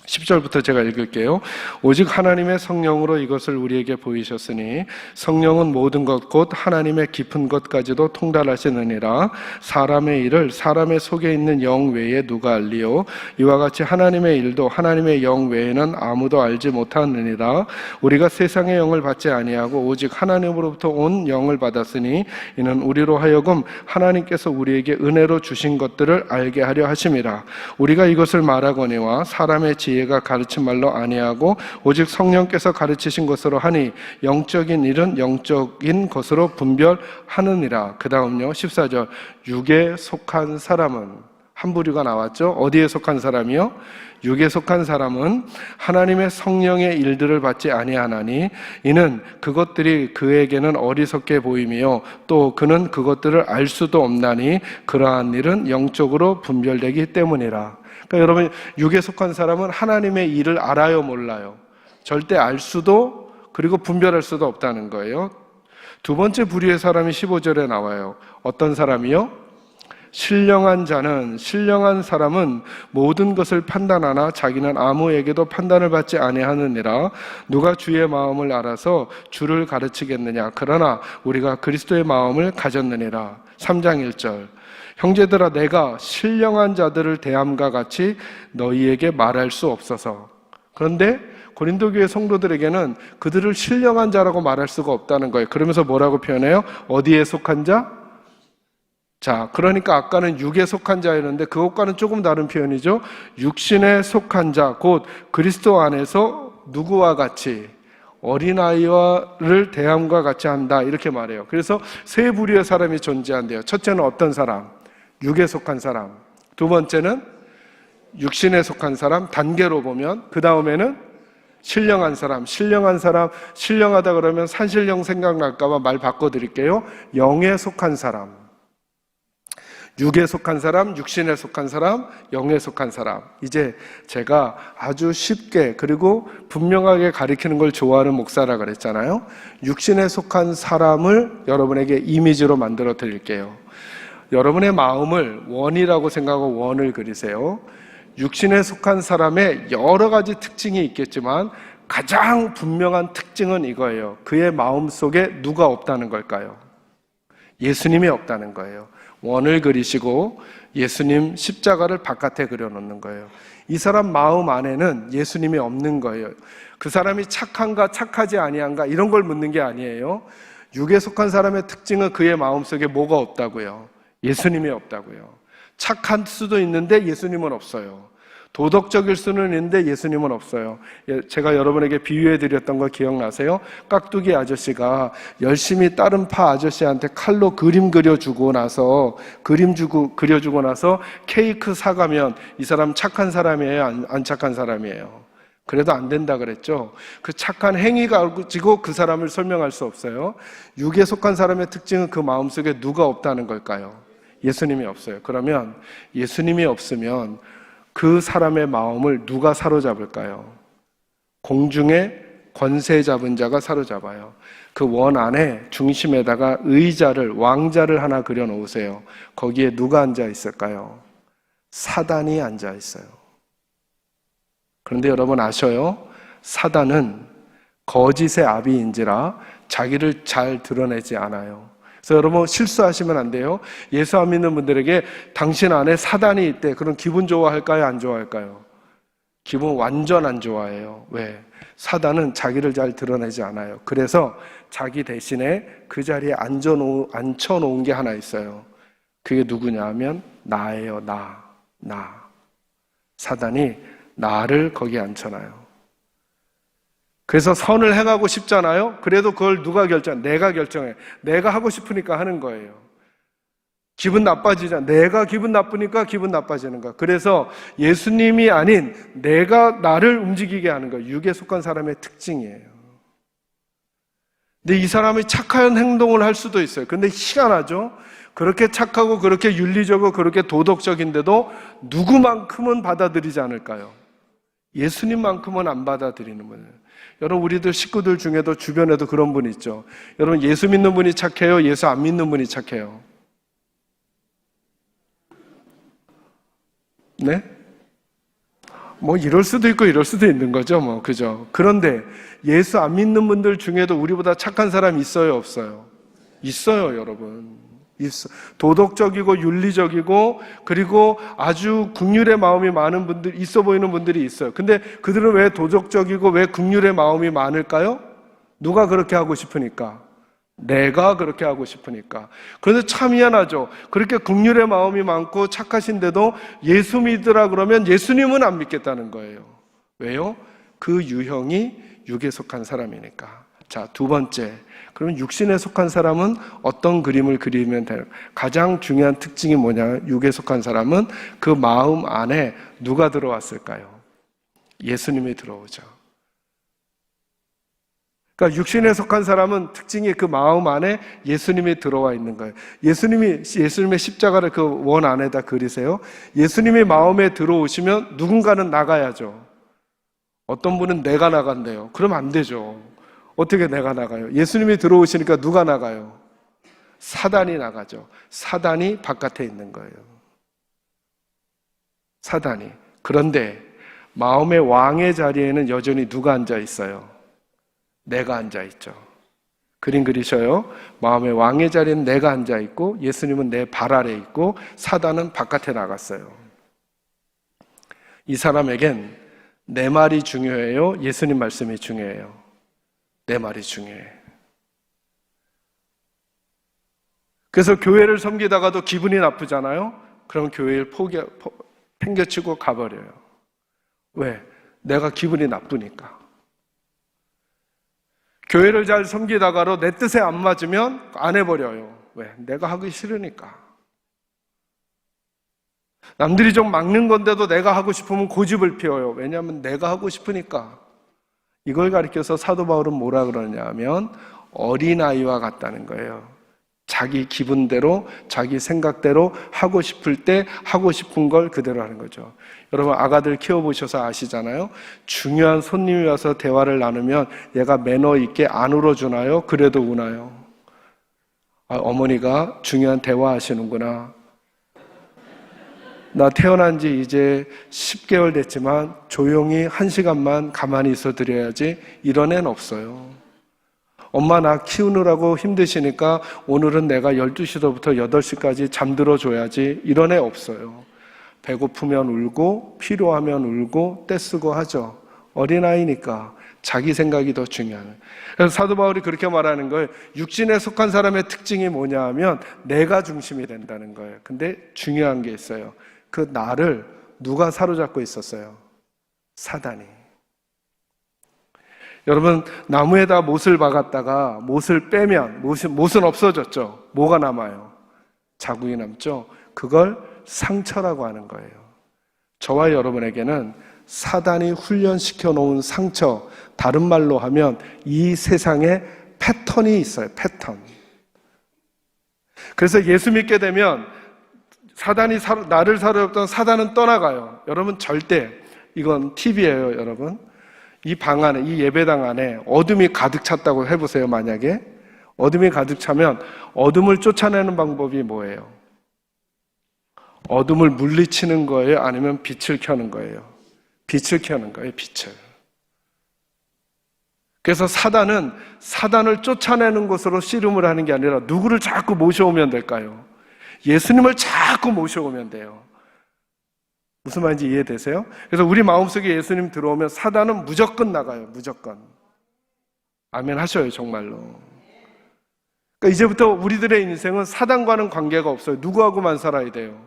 S1: 10절부터 제가 읽을게요. 오직 하나님의 성령으로 이것을 우리에게 보이셨으니 성령은 모든 것 곧 하나님의 깊은 것까지도 통달하시느니라. 사람의 일을 사람의 속에 있는 영 외에 누가 알리요? 이와 같이 하나님의 일도 하나님의 영 외에는 아무도 알지 못하느니라. 우리가 세상의 영을 받지 아니하고 오직 하나님으로부터 온 영을 받았으니 이는 우리로 하여금 하나님께서 우리에게 은혜로 주신 것들을 알게 하려 하심이라. 우리가 이것을 말하거니와 사람의 지혜가 가르친 말로 아니하고 오직 성령께서 가르치신 것으로 하니 영적인 일은 영적인 것으로 분별하느니라. 그 다음요 14절 육에 속한 사람은 한 부류가 나왔죠. 어디에 속한 사람이요? 육에 속한 사람은 하나님의 성령의 일들을 받지 아니하나니 이는 그것들이 그에게는 어리석게 보임이요 또 그는 그것들을 알 수도 없나니 그러한 일은 영적으로 분별되기 때문이라. 그러니까 여러분, 육에 속한 사람은 하나님의 일을 알아요, 몰라요? 절대 알 수도 그리고 분별할 수도 없다는 거예요. 두 번째 부류의 사람이 15절에 나와요. 어떤 사람이요? 신령한 자는, 신령한 사람은 모든 것을 판단하나 자기는 아무에게도 판단을 받지 아니하느니라. 누가 주의 마음을 알아서 주를 가르치겠느냐? 그러나 우리가 그리스도의 마음을 가졌느니라. 3장 1절 형제들아 내가 신령한 자들을 대함과 같이 너희에게 말할 수 없어서. 그런데 고린도 교회 성도들에게는 그들을 신령한 자라고 말할 수가 없다는 거예요. 그러면서 뭐라고 표현해요? 어디에 속한 자? 자, 그러니까 아까는 육에 속한 자였는데 그것과는 조금 다른 표현이죠. 육신에 속한 자, 곧 그리스도 안에서 누구와 같이 어린아이를 대함과 같이 한다 이렇게 말해요. 그래서 세 부류의 사람이 존재한대요. 첫째는 어떤 사람? 육에 속한 사람. 두 번째는 육신에 속한 사람, 단계로 보면. 그 다음에는 신령한 사람. 신령한 사람, 신령하다 그러면 산신령 생각날까봐 말 바꿔드릴게요. 영에 속한 사람. 육에 속한 사람, 육신에 속한 사람, 영에 속한 사람. 이제 제가 아주 쉽게 그리고 분명하게 가리키는 걸 좋아하는 목사라 그랬잖아요. 육신에 속한 사람을 여러분에게 이미지로 만들어 드릴게요. 여러분의 마음을 원이라고 생각하고 원을 그리세요. 육신에 속한 사람의 여러 가지 특징이 있겠지만 가장 분명한 특징은 이거예요. 그의 마음 속에 누가 없다는 걸까요? 예수님이 없다는 거예요. 원을 그리시고 예수님 십자가를 바깥에 그려놓는 거예요. 이 사람 마음 안에는 예수님이 없는 거예요. 그 사람이 착한가 착하지 아니한가 이런 걸 묻는 게 아니에요. 육에 속한 사람의 특징은 그의 마음속에 뭐가 없다고요? 예수님이 없다고요. 착할 수도 있는데 예수님은 없어요. 도덕적일 수는 있는데 예수님은 없어요. 제가 여러분에게 비유해 드렸던 거 기억나세요? 깍두기 아저씨가 열심히 다른 파 아저씨한테 칼로 그림 그려주고 나서 케이크 사가면 이 사람 착한 사람이에요? 안 착한 사람이에요? 그래도 안 된다 그랬죠. 그 착한 행위가 가지고 그 사람을 설명할 수 없어요. 육에 속한 사람의 특징은 그 마음속에 누가 없다는 걸까요? 예수님이 없어요. 그러면 예수님이 없으면 그 사람의 마음을 누가 사로잡을까요? 공중에 권세 잡은 자가 사로잡아요. 그 원 안에 중심에다가 의자를, 왕자를 하나 그려 놓으세요. 거기에 누가 앉아 있을까요? 사단이 앉아 있어요. 그런데 여러분 아셔요? 사단은 거짓의 아비인지라 자기를 잘 드러내지 않아요. 그래서 여러분 실수하시면 안 돼요. 예수 안 믿는 분들에게 당신 안에 사단이 있대. 그럼 기분 좋아할까요? 안 좋아할까요? 기분 완전 안 좋아해요. 왜? 사단은 자기를 잘 드러내지 않아요. 그래서 자기 대신에 그 자리에 앉혀놓은 게 하나 있어요. 그게 누구냐 하면 나예요. 나. 사단이 나를 거기에 앉혀놔요. 그래서 선을 행하고 싶잖아요. 그래도 그걸 누가 결정? 내가 결정해. 내가 하고 싶으니까 하는 거예요. 기분 나빠지잖아. 내가 기분 나쁘니까 기분 나빠지는 거야. 그래서 예수님이 아닌 내가 나를 움직이게 하는 거예요. 육에 속한 사람의 특징이에요. 근데 이 사람이 착한 행동을 할 수도 있어요. 근데 희한하죠? 그렇게 착하고 그렇게 윤리적이고 그렇게 도덕적인데도 누구만큼은 받아들이지 않을까요? 예수님만큼은 안 받아들이는 분이에요. 여러분 우리들 식구들 중에도 주변에도 그런 분 있죠. 여러분 예수 믿는 분이 착해요? 예수 안 믿는 분이 착해요? 네? 뭐 이럴 수도 있고 이럴 수도 있는 거죠. 뭐 그죠? 그런데 예수 안 믿는 분들 중에도 우리보다 착한 사람 있어요? 없어요? 있어요 여러분. 도덕적이고 윤리적이고 그리고 아주 긍휼의 마음이 많은 분들 있어 보이는 분들이 있어요. 근데 그들은 왜 도덕적이고 왜 긍휼의 마음이 많을까요? 누가 그렇게 하고 싶으니까. 내가 그렇게 하고 싶으니까. 그런데 참 희한하죠. 그렇게 긍휼의 마음이 많고 착하신데도 예수 믿으라 그러면 예수님은 안 믿겠다는 거예요. 왜요? 그 유형이 육에 속한 사람이니까. 자, 두 번째. 그러면 육신에 속한 사람은 어떤 그림을 그리면 돼요? 가장 중요한 특징이 뭐냐? 육에 속한 사람은 그 마음 안에 누가 들어왔을까요? 예수님이 들어오죠. 그러니까 육신에 속한 사람은 특징이 그 마음 안에 예수님이 들어와 있는 거예요. 예수님의 십자가를 그 원 안에다 그리세요. 예수님이 마음에 들어오시면 누군가는 나가야죠. 어떤 분은 내가 나간대요. 그러면 안 되죠. 어떻게 내가 나가요? 예수님이 들어오시니까 누가 나가요? 사단이 나가죠. 사단이 바깥에 있는 거예요. 사단이. 그런데 마음의 왕의 자리에는 여전히 누가 앉아 있어요? 내가 앉아 있죠. 그림 그리셔요. 마음의 왕의 자리에는 내가 앉아 있고 예수님은 내 발 아래 있고 사단은 바깥에 나갔어요. 이 사람에겐 내 말이 중요해요? 예수님 말씀이 중요해요? 내 말이 중요해. 그래서 교회를 섬기다가도 기분이 나쁘잖아요? 그럼 교회를 팽개치고 가버려요. 왜? 내가 기분이 나쁘니까. 교회를 잘 섬기다가도 내 뜻에 안 맞으면 안 해버려요. 왜? 내가 하기 싫으니까. 남들이 좀 막는 건데도 내가 하고 싶으면 고집을 피워요. 왜냐하면 내가 하고 싶으니까. 이걸 가리켜서 사도 바울은 뭐라 그러냐 하면 어린아이와 같다는 거예요. 자기 기분대로 자기 생각대로 하고 싶을 때 하고 싶은 걸 그대로 하는 거죠. 여러분 아가들 키워보셔서 아시잖아요. 중요한 손님이 와서 대화를 나누면 얘가 매너 있게 안 울어주나요? 그래도 우나요? 어머니가 중요한 대화하시는구나. 나 태어난 지 이제 10개월 됐지만 조용히 1시간만 가만히 있어 드려야지 이런 애는 없어요. 엄마 나 키우느라고 힘드시니까 오늘은 내가 12시부터 8시까지 잠들어 줘야지 이런 애 없어요. 배고프면 울고 필요하면 울고 떼쓰고 하죠. 어린아이니까 자기 생각이 더 중요해요. 그래서 사도 바울이 그렇게 말하는 거예요. 육신에 속한 사람의 특징이 뭐냐 하면 내가 중심이 된다는 거예요. 근데 중요한 게 있어요. 그 나를 누가 사로잡고 있었어요? 사단이. 여러분 나무에다 못을 박았다가 못을 빼면 못은 없어졌죠. 뭐가 남아요? 자국이 남죠. 그걸 상처라고 하는 거예요. 저와 여러분에게는 사단이 훈련시켜 놓은 상처, 다른 말로 하면 이 세상에 패턴이 있어요. 패턴. 그래서 예수 믿게 되면 사단이 나를 사로잡던 사단은 떠나가요. 여러분 절대 이건 팁이에요. 여러분 이 방 안에 이 예배당 안에 어둠이 가득 찼다고 해보세요. 만약에 어둠이 가득 차면 어둠을 쫓아내는 방법이 뭐예요? 어둠을 물리치는 거예요? 아니면 빛을 켜는 거예요? 빛을 켜는 거예요. 빛을. 그래서 사단을 쫓아내는 것으로 씨름을 하는 게 아니라 누구를 자꾸 모셔오면 될까요? 예수님을 자꾸 모셔오면 돼요. 무슨 말인지 이해되세요? 그래서 우리 마음속에 예수님 들어오면 사단은 무조건 나가요. 무조건. 아멘 하셔요, 정말로. 그러니까 이제부터 우리들의 인생은 사단과는 관계가 없어요. 누구하고만 살아야 돼요?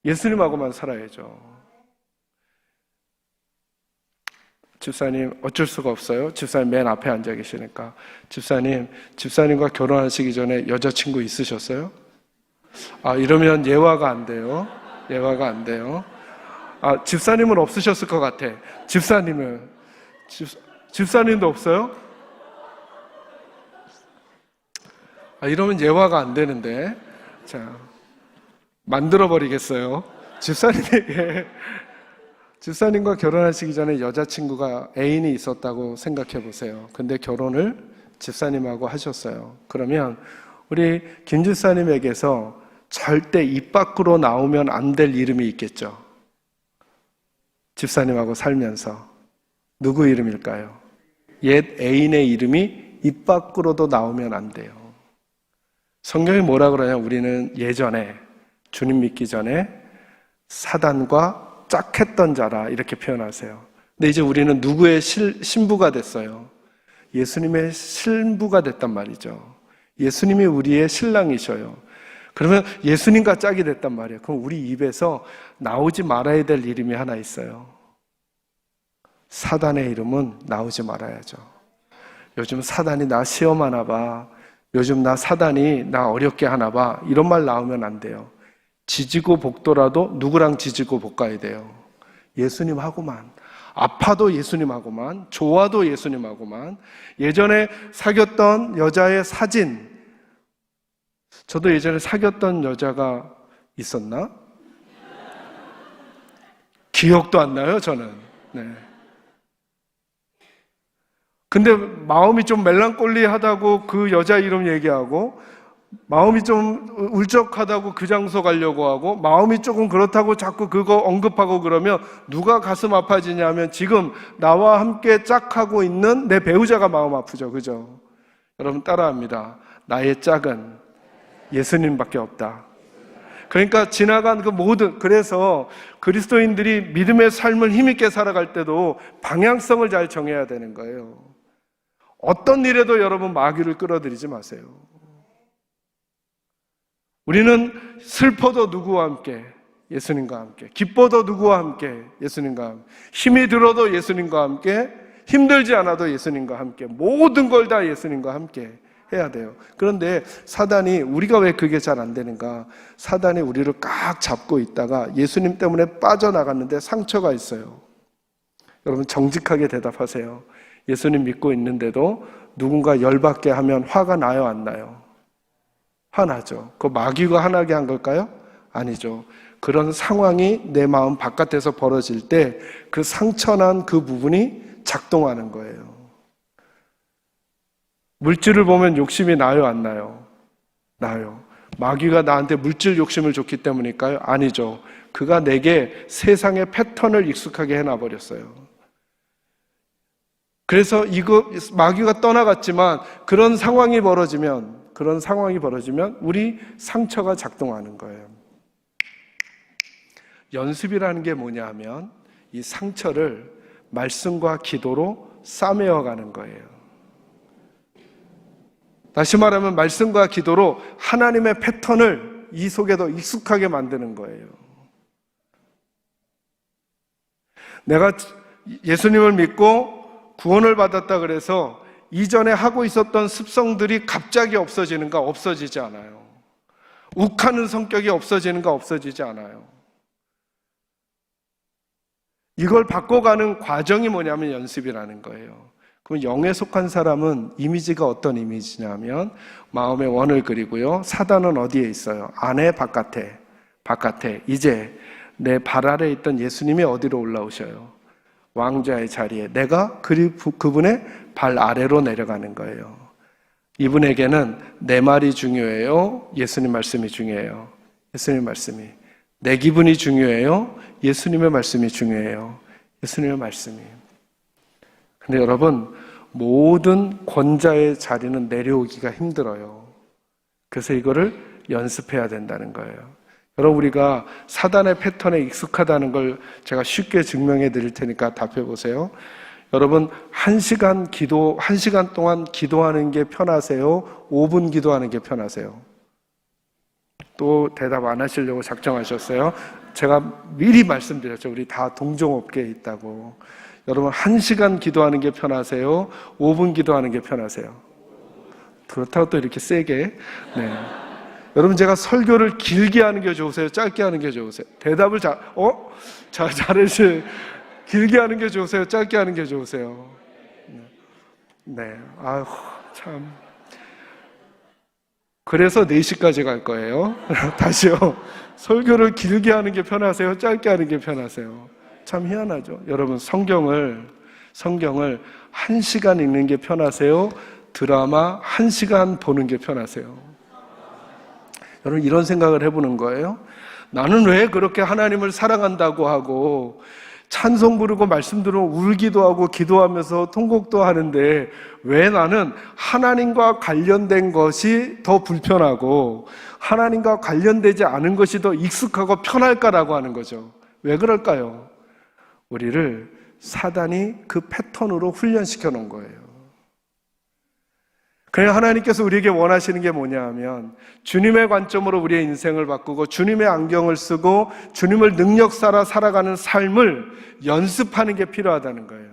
S1: 예수님하고만 살아야죠. 집사님 어쩔 수가 없어요. 집사님 맨 앞에 앉아 계시니까. 집사님과 결혼하시기 전에 여자친구 있으셨어요? 이러면 예화가 안 돼요. 예화가 안 돼요. 집사님은 없으셨을 것 같아. 집사님도 없어요? 이러면 예화가 안 되는데. 자, 만들어버리겠어요. 집사님과 결혼하시기 전에 여자친구가 애인이 있었다고 생각해 보세요. 근데 결혼을 집사님하고 하셨어요. 그러면 우리 김 집사님에게서 절대 입 밖으로 나오면 안 될 이름이 있겠죠. 집사님하고 살면서. 누구 이름일까요? 옛 애인의 이름이 입 밖으로도 나오면 안 돼요. 성경이 뭐라 그러냐? 우리는 예전에 주님 믿기 전에 사단과 짝했던 자라 이렇게 표현하세요. 근데 이제 우리는 누구의 신부가 됐어요? 예수님의 신부가 됐단 말이죠. 예수님이 우리의 신랑이셔요. 그러면 예수님과 짝이 됐단 말이에요. 그럼 우리 입에서 나오지 말아야 될 이름이 하나 있어요. 사단의 이름은 나오지 말아야죠. 요즘 사단이 나 시험하나 봐. 요즘 사단이 나 어렵게 하나 봐. 이런 말 나오면 안 돼요. 지지고 볶더라도 누구랑 지지고 볶아야 돼요? 예수님하고만. 아파도 예수님하고만. 좋아도 예수님하고만. 예전에 사귀었던 여자의 사진. 저도 예전에 사귀었던 여자가 있었나? 기억도 안 나요, 저는. 네. 근데 마음이 좀 멜랑콜리하다고 그 여자 이름 얘기하고, 마음이 좀 울적하다고 그 장소 가려고 하고, 마음이 조금 그렇다고 자꾸 그거 언급하고 그러면 누가 가슴 아파지냐면 지금 나와 함께 짝하고 있는 내 배우자가 마음 아프죠. 그죠? 여러분 따라합니다. 나의 짝은 예수님밖에 없다. 그러니까 지나간 그 모든, 그래서 그리스도인들이 믿음의 삶을 힘있게 살아갈 때도 방향성을 잘 정해야 되는 거예요. 어떤 일에도 여러분 마귀를 끌어들이지 마세요. 우리는 슬퍼도 누구와 함께? 예수님과 함께. 기뻐도 누구와 함께? 예수님과 함께. 힘이 들어도 예수님과 함께. 힘들지 않아도 예수님과 함께. 모든 걸 다 예수님과 함께 해야 돼요. 그런데 사단이, 우리가 왜 그게 잘 안 되는가? 사단이 우리를 꽉 잡고 있다가 예수님 때문에 빠져나갔는데 상처가 있어요. 여러분 정직하게 대답하세요. 예수님 믿고 있는데도 누군가 열받게 하면 화가 나요, 안 나요? 화나죠. 그 마귀가 화나게 한 걸까요? 아니죠. 그런 상황이 내 마음 바깥에서 벌어질 때 그 상처난 그 부분이 작동하는 거예요. 물질을 보면 욕심이 나요, 안 나요? 나요. 마귀가 나한테 물질 욕심을 줬기 때문일까요? 아니죠. 그가 내게 세상의 패턴을 익숙하게 해놔버렸어요. 그래서 마귀가 떠나갔지만 그런 상황이 벌어지면 우리 상처가 작동하는 거예요. 연습이라는 게 뭐냐 하면 이 상처를 말씀과 기도로 싸매어가는 거예요. 다시 말하면 말씀과 기도로 하나님의 패턴을 이 속에도 익숙하게 만드는 거예요. 내가 예수님을 믿고 구원을 받았다 그래서 이전에 하고 있었던 습성들이 갑자기 없어지는가? 없어지지 않아요. 욱하는 성격이 없어지는가? 없어지지 않아요. 이걸 바꿔가는 과정이 뭐냐면 연습이라는 거예요. 그럼 영에 속한 사람은 이미지가 어떤 이미지냐면 마음의 원을 그리고요. 사단은 어디에 있어요? 안에 바깥에. 이제 내 발 아래에 있던 예수님이 어디로 올라오셔요? 왕자의 자리에. 내가 그분의 발 아래로 내려가는 거예요. 이분에게는 내 말이 중요해요? 예수님 말씀이 중요해요? 예수님 말씀이. 내 기분이 중요해요? 예수님의 말씀이 중요해요? 예수님의 말씀이. 근데 여러분, 모든 권자의 자리는 내려오기가 힘들어요. 그래서 이거를 연습해야 된다는 거예요. 여러분, 우리가 사단의 패턴에 익숙하다는 걸 제가 쉽게 증명해 드릴 테니까 답해 보세요. 여러분, 1시간 동안 기도하는 게 편하세요? 5분 기도하는 게 편하세요? 또 대답 안 하시려고 작정하셨어요? 제가 미리 말씀드렸죠. 우리 다 동종업계에 있다고. 여러분, 1시간 기도하는 게 편하세요? 5분 기도하는 게 편하세요? 그렇다고 또 이렇게 세게. 네. 여러분, 제가 설교를 길게 하는 게 좋으세요? 짧게 하는 게 좋으세요? 대답을 잘해주세요. 길게 하는 게 좋으세요? 짧게 하는 게 좋으세요? 네. 아휴, 참. 그래서 4시까지 갈 거예요. 다시요. 설교를 길게 하는 게 편하세요? 짧게 하는 게 편하세요? 참 희한하죠. 여러분, 성경을 1시간 읽는 게 편하세요? 드라마 1시간 보는 게 편하세요? 여러분, 이런 생각을 해보는 거예요. 나는 왜 그렇게 하나님을 사랑한다고 하고 찬송 부르고 말씀 들으면 울기도 하고 기도하면서 통곡도 하는데 왜 나는 하나님과 관련된 것이 더 불편하고 하나님과 관련되지 않은 것이 더 익숙하고 편할까라고 하는 거죠. 왜 그럴까요? 우리를 사단이 그 패턴으로 훈련시켜 놓은 거예요. 그냥 하나님께서 우리에게 원하시는 게 뭐냐 하면 주님의 관점으로 우리의 인생을 바꾸고 주님의 안경을 쓰고 주님을 능력사라 살아가는 삶을 연습하는 게 필요하다는 거예요.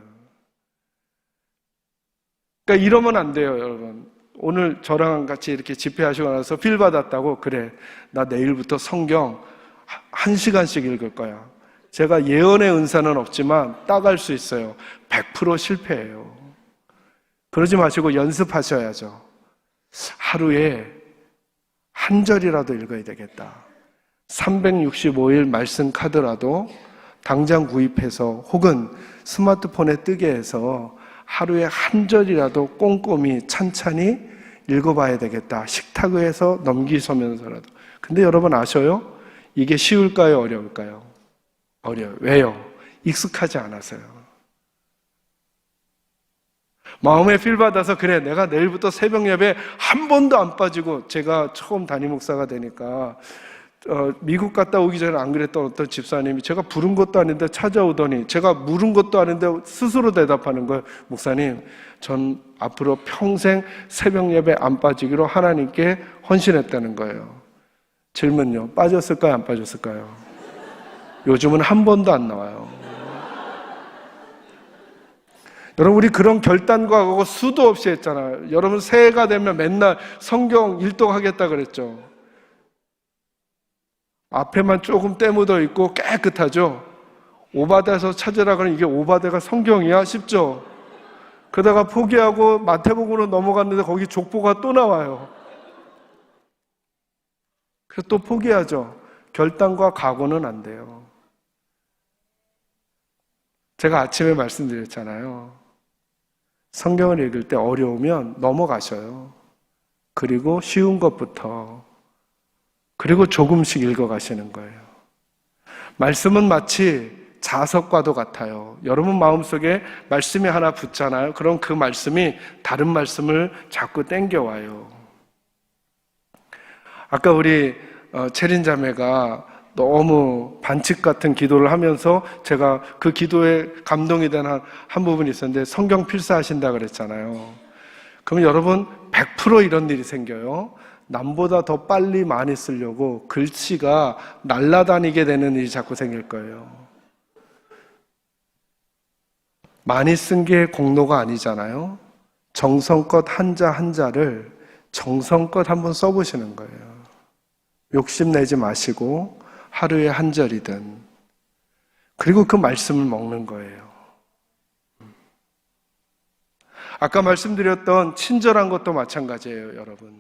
S1: 그러니까 이러면 안 돼요, 여러분. 오늘 저랑 같이 이렇게 집회하시고 나서 필 받았다고, 그래, 나 내일부터 성경 1시간씩 읽을 거야. 제가 예언의 은사는 없지만 따갈 수 있어요. 100% 실패해요. 그러지 마시고 연습하셔야죠. 하루에 한 절이라도 읽어야 되겠다. 365일 말씀 카드라도 당장 구입해서 혹은 스마트폰에 뜨게 해서 하루에 한 절이라도 꼼꼼히 찬찬히 읽어봐야 되겠다. 식탁에서 넘기서면서라도. 근데 여러분 아셔요? 이게 쉬울까요? 어려울까요? 어려워요. 왜요? 익숙하지 않아서요. 마음에 필 받아서 그래, 내가 내일부터 새벽 예배 한 번도 안 빠지고, 제가 처음 담임 목사가 되니까 미국 갔다 오기 전에 안 그랬던 어떤 집사님이 제가 부른 것도 아닌데 찾아오더니 제가 물은 것도 아닌데 스스로 대답하는 거예요. 목사님, 전 앞으로 평생 새벽 예배 안 빠지기로 하나님께 헌신했다는 거예요. 질문요, 빠졌을까요? 안 빠졌을까요? 요즘은 한 번도 안 나와요. 여러분, 우리 그런 결단과 하고 수도 없이 했잖아요. 여러분, 새해가 되면 맨날 성경 일독하겠다 그랬죠. 앞에만 조금 때 묻어 있고 깨끗하죠. 오바돼서 찾으라 그러면 이게 오바돼가 성경이야 싶죠. 그러다가 포기하고 마태복음으로 넘어갔는데 거기 족보가 또 나와요. 그래서 또 포기하죠. 결단과 각오는 안 돼요. 제가 아침에 말씀드렸잖아요. 성경을 읽을 때 어려우면 넘어가셔요. 그리고 쉬운 것부터, 그리고 조금씩 읽어가시는 거예요. 말씀은 마치 자석과도 같아요. 여러분 마음속에 말씀이 하나 붙잖아요. 그럼 그 말씀이 다른 말씀을 자꾸 땡겨와요. 아까 우리 채린 자매가 너무 반칙 같은 기도를 하면서 제가 그 기도에 감동이 된 한 부분이 있었는데, 성경 필사하신다 그랬잖아요. 그럼 여러분 100% 이런 일이 생겨요. 남보다 더 빨리 많이 쓰려고 글씨가 날아다니게 되는 일이 자꾸 생길 거예요. 많이 쓴 게 공로가 아니잖아요. 정성껏 한자 한자를 정성껏 한번 써보시는 거예요. 욕심내지 마시고 하루에 한 절이든, 그리고 그 말씀을 먹는 거예요. 아까 말씀드렸던 친절한 것도 마찬가지예요, 여러분.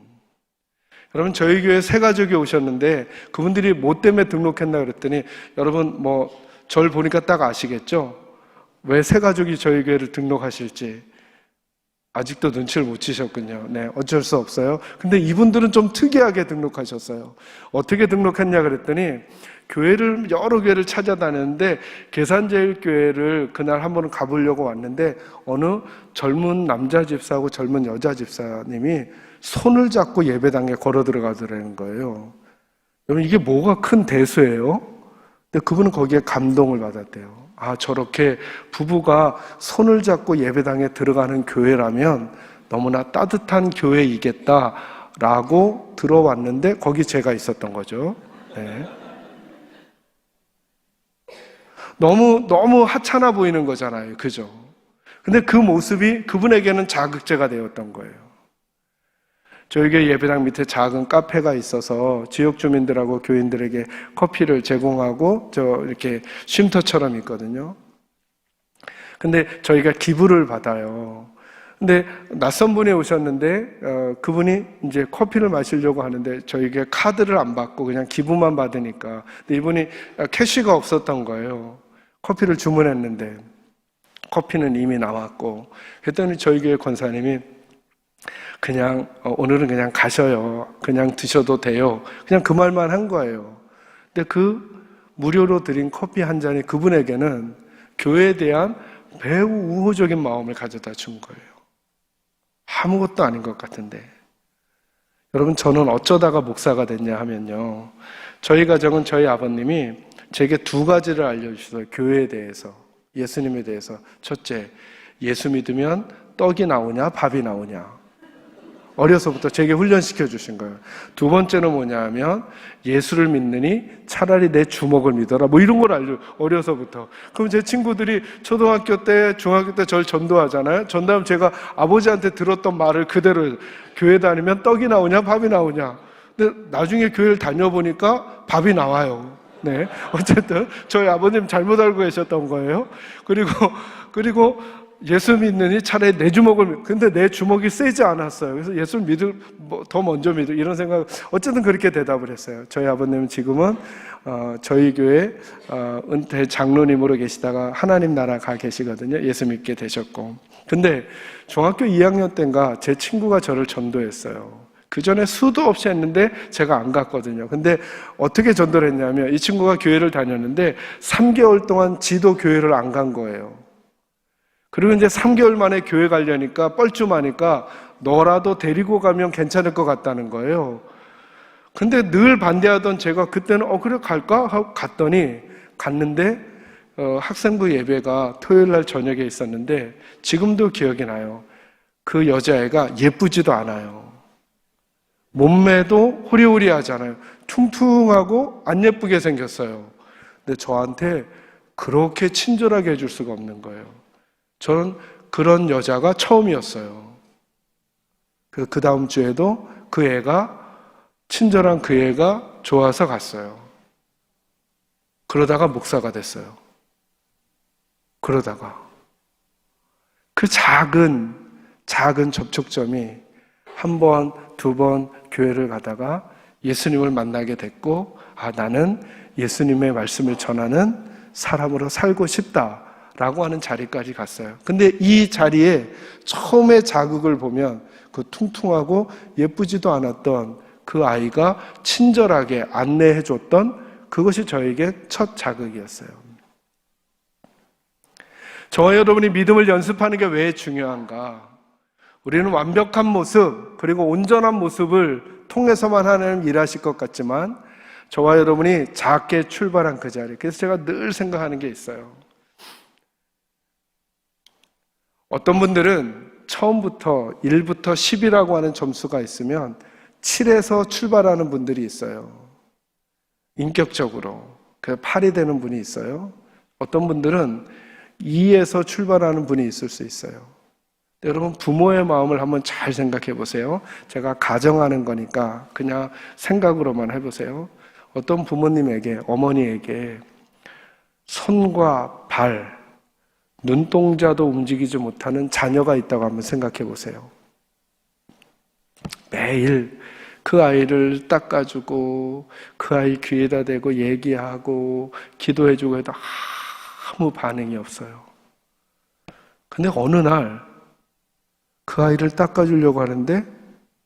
S1: 여러분, 저희 교회 새 가족이 오셨는데 그분들이 뭐 때문에 등록했나 그랬더니, 여러분 절 보니까 딱 아시겠죠? 왜 새 가족이 저희 교회를 등록하실지. 아직도 눈치를 못 채셨군요. 네, 어쩔 수 없어요. 근데 이분들은 좀 특이하게 등록하셨어요. 어떻게 등록했냐 그랬더니 교회를 여러 교회를 찾아다녔는데 계산제일교회를 그날 한번 가보려고 왔는데 어느 젊은 남자 집사하고 젊은 여자 집사님이 손을 잡고 예배당에 걸어 들어가더라는 거예요. 여러분 이게 뭐가 큰 대수예요? 근데 그분은 거기에 감동을 받았대요. 아, 저렇게 부부가 손을 잡고 예배당에 들어가는 교회라면 너무나 따뜻한 교회이겠다라고 들어왔는데 거기 제가 있었던 거죠. 네. 너무 하찮아 보이는 거잖아요. 그죠? 근데 그 모습이 그분에게는 자극제가 되었던 거예요. 저희 교회 예배당 밑에 작은 카페가 있어서 지역 주민들하고 교인들에게 커피를 제공하고 이렇게 쉼터처럼 있거든요. 근데 저희가 기부를 받아요. 근데 낯선 분이 오셨는데 그분이 이제 커피를 마시려고 하는데 저희가 카드를 안 받고 그냥 기부만 받으니까 근데 이분이 캐시가 없었던 거예요. 커피를 주문했는데 커피는 이미 나왔고 그랬더니 저희 교회 권사님이 그냥 오늘은 그냥 가셔요. 그냥 드셔도 돼요. 그냥 그 말만 한 거예요. 근데 그 무료로 드린 커피 한 잔이 그분에게는 교회에 대한 매우 우호적인 마음을 가져다 준 거예요. 아무것도 아닌 것 같은데. 여러분 저는 어쩌다가 목사가 됐냐 하면요. 저희 가정은 저희 아버님이 제게 두 가지를 알려주셨어요. 교회에 대해서, 예수님에 대해서. 첫째, 예수 믿으면 떡이 나오냐 밥이 나오냐. 어려서부터 제게 훈련시켜 주신 거예요. 두 번째는 뭐냐 하면 예수를 믿느니 차라리 내 주먹을 믿어라. 뭐 이런 걸 어려서부터. 그럼 제 친구들이 초등학교 때, 중학교 때 저를 전도하잖아요. 전도하면 제가 아버지한테 들었던 말을 그대로 교회 다니면 떡이 나오냐 밥이 나오냐. 근데 나중에 교회를 다녀보니까 밥이 나와요. 네. 어쨌든 저희 아버님 잘못 알고 계셨던 거예요. 그리고 예수 믿느니 차라리 내 주먹을 근데 내 주먹이 세지 않았어요. 그래서 예수를 더 먼저 믿을 이런 생각 어쨌든 그렇게 대답을 했어요. 저희 아버님은 지금은 저희 교회 은퇴 장로님으로 계시다가 하나님 나라 가 계시거든요. 예수 믿게 되셨고 근데 중학교 2학년 때인가 제 친구가 저를 전도했어요. 그 전에 수도 없이 했는데 제가 안 갔거든요. 근데 어떻게 전도를 했냐면 이 친구가 교회를 다녔는데 3개월 동안 지도 교회를 안 간 거예요. 그리고 이제 3개월 만에 교회 가려니까 뻘쭘하니까 너라도 데리고 가면 괜찮을 것 같다는 거예요. 근데 늘 반대하던 제가 그때는 그래 갈까? 하고 갔는데 학생부 예배가 토요일 날 저녁에 있었는데 지금도 기억이 나요. 그 여자애가 예쁘지도 않아요. 몸매도 호리호리하잖아요. 퉁퉁하고 안 예쁘게 생겼어요. 근데 저한테 그렇게 친절하게 해줄 수가 없는 거예요. 저는 그런 여자가 처음이었어요. 그 다음 주에도 친절한 그 애가 좋아서 갔어요. 그러다가 목사가 됐어요. 그러다가 그 작은 접촉점이 한 번, 두 번 교회를 가다가 예수님을 만나게 됐고 나는 예수님의 말씀을 전하는 사람으로 살고 싶다라고 하는 자리까지 갔어요. 근데 이 자리에 처음에 자극을 보면 그 퉁퉁하고 예쁘지도 않았던 그 아이가 친절하게 안내해 줬던 그것이 저에게 첫 자극이었어요. 저와 여러분이 믿음을 연습하는 게 왜 중요한가? 우리는 완벽한 모습 그리고 온전한 모습을 통해서만 하나님 일하실 것 같지만 저와 여러분이 작게 출발한 그 자리, 그래서 제가 늘 생각하는 게 있어요. 어떤 분들은 처음부터 1부터 10이라고 하는 점수가 있으면 7에서 출발하는 분들이 있어요. 인격적으로. 그래서 8이 되는 분이 있어요. 어떤 분들은 2에서 출발하는 분이 있을 수 있어요. 여러분 부모의 마음을 한번 잘 생각해 보세요. 제가 가정하는 거니까 그냥 생각으로만 해보세요. 어떤 부모님에게, 어머니에게 손과 발, 눈동자도 움직이지 못하는 자녀가 있다고 한번 생각해 보세요. 매일 그 아이를 닦아주고 그 아이 귀에다 대고 얘기하고 기도해주고 해도 아무 반응이 없어요. 근데 어느 날 그 아이를 닦아주려고 하는데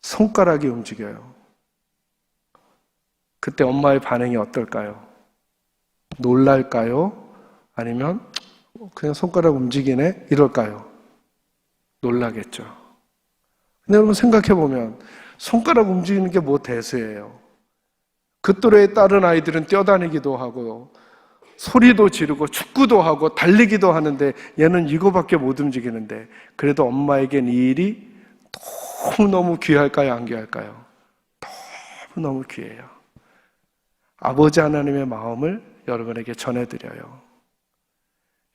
S1: 손가락이 움직여요. 그때 엄마의 반응이 어떨까요? 놀랄까요? 아니면 그냥 손가락 움직이네? 이럴까요? 놀라겠죠. 근데 여러분 생각해보면 손가락 움직이는 게 뭐 대수예요? 그 또래의 다른 아이들은 뛰어다니기도 하고 소리도 지르고 축구도 하고 달리기도 하는데 얘는 이거밖에 못 움직이는데 그래도 엄마에겐 이 일이 너무너무 귀할까요? 안 귀할까요? 너무너무 귀해요. 아버지 하나님의 마음을 여러분에게 전해드려요.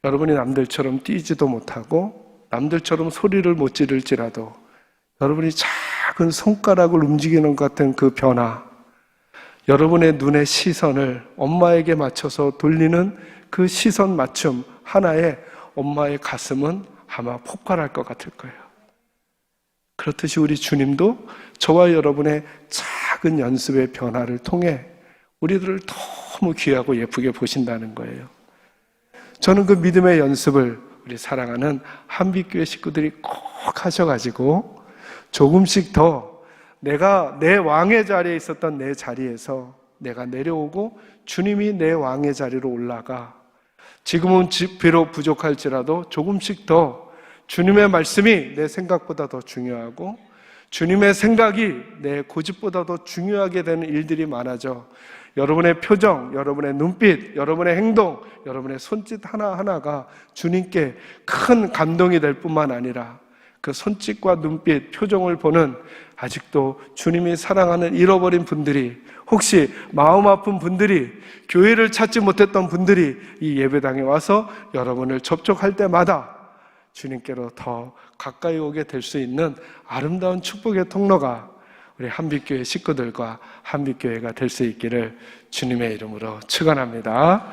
S1: 여러분이 남들처럼 뛰지도 못하고 남들처럼 소리를 못 지를지라도 여러분이 작은 손가락을 움직이는 것 같은 그 변화, 여러분의 눈의 시선을 엄마에게 맞춰서 돌리는 그 시선 맞춤 하나에 엄마의 가슴은 아마 폭발할 것 같을 거예요. 그렇듯이 우리 주님도 저와 여러분의 작은 연습의 변화를 통해 우리들을 너무 귀하고 예쁘게 보신다는 거예요. 저는 그 믿음의 연습을 우리 사랑하는 한빛교회 식구들이 꼭 하셔가지고 조금씩 더 내가 내 왕의 자리에 있었던 내 자리에서 내가 내려오고 주님이 내 왕의 자리로 올라가 지금은 비록 부족할지라도 조금씩 더 주님의 말씀이 내 생각보다 더 중요하고 주님의 생각이 내 고집보다 더 중요하게 되는 일들이 많아져 여러분의 표정, 여러분의 눈빛, 여러분의 행동, 여러분의 손짓 하나하나가 주님께 큰 감동이 될 뿐만 아니라 그 손짓과 눈빛, 표정을 보는 아직도 주님이 사랑하는 잃어버린 분들이 혹시 마음 아픈 분들이 교회를 찾지 못했던 분들이 이 예배당에 와서 여러분을 접촉할 때마다 주님께로 더 가까이 오게 될 수 있는 아름다운 축복의 통로가 우리 한빛교회 식구들과 한빛교회가 될 수 있기를 주님의 이름으로 축원합니다.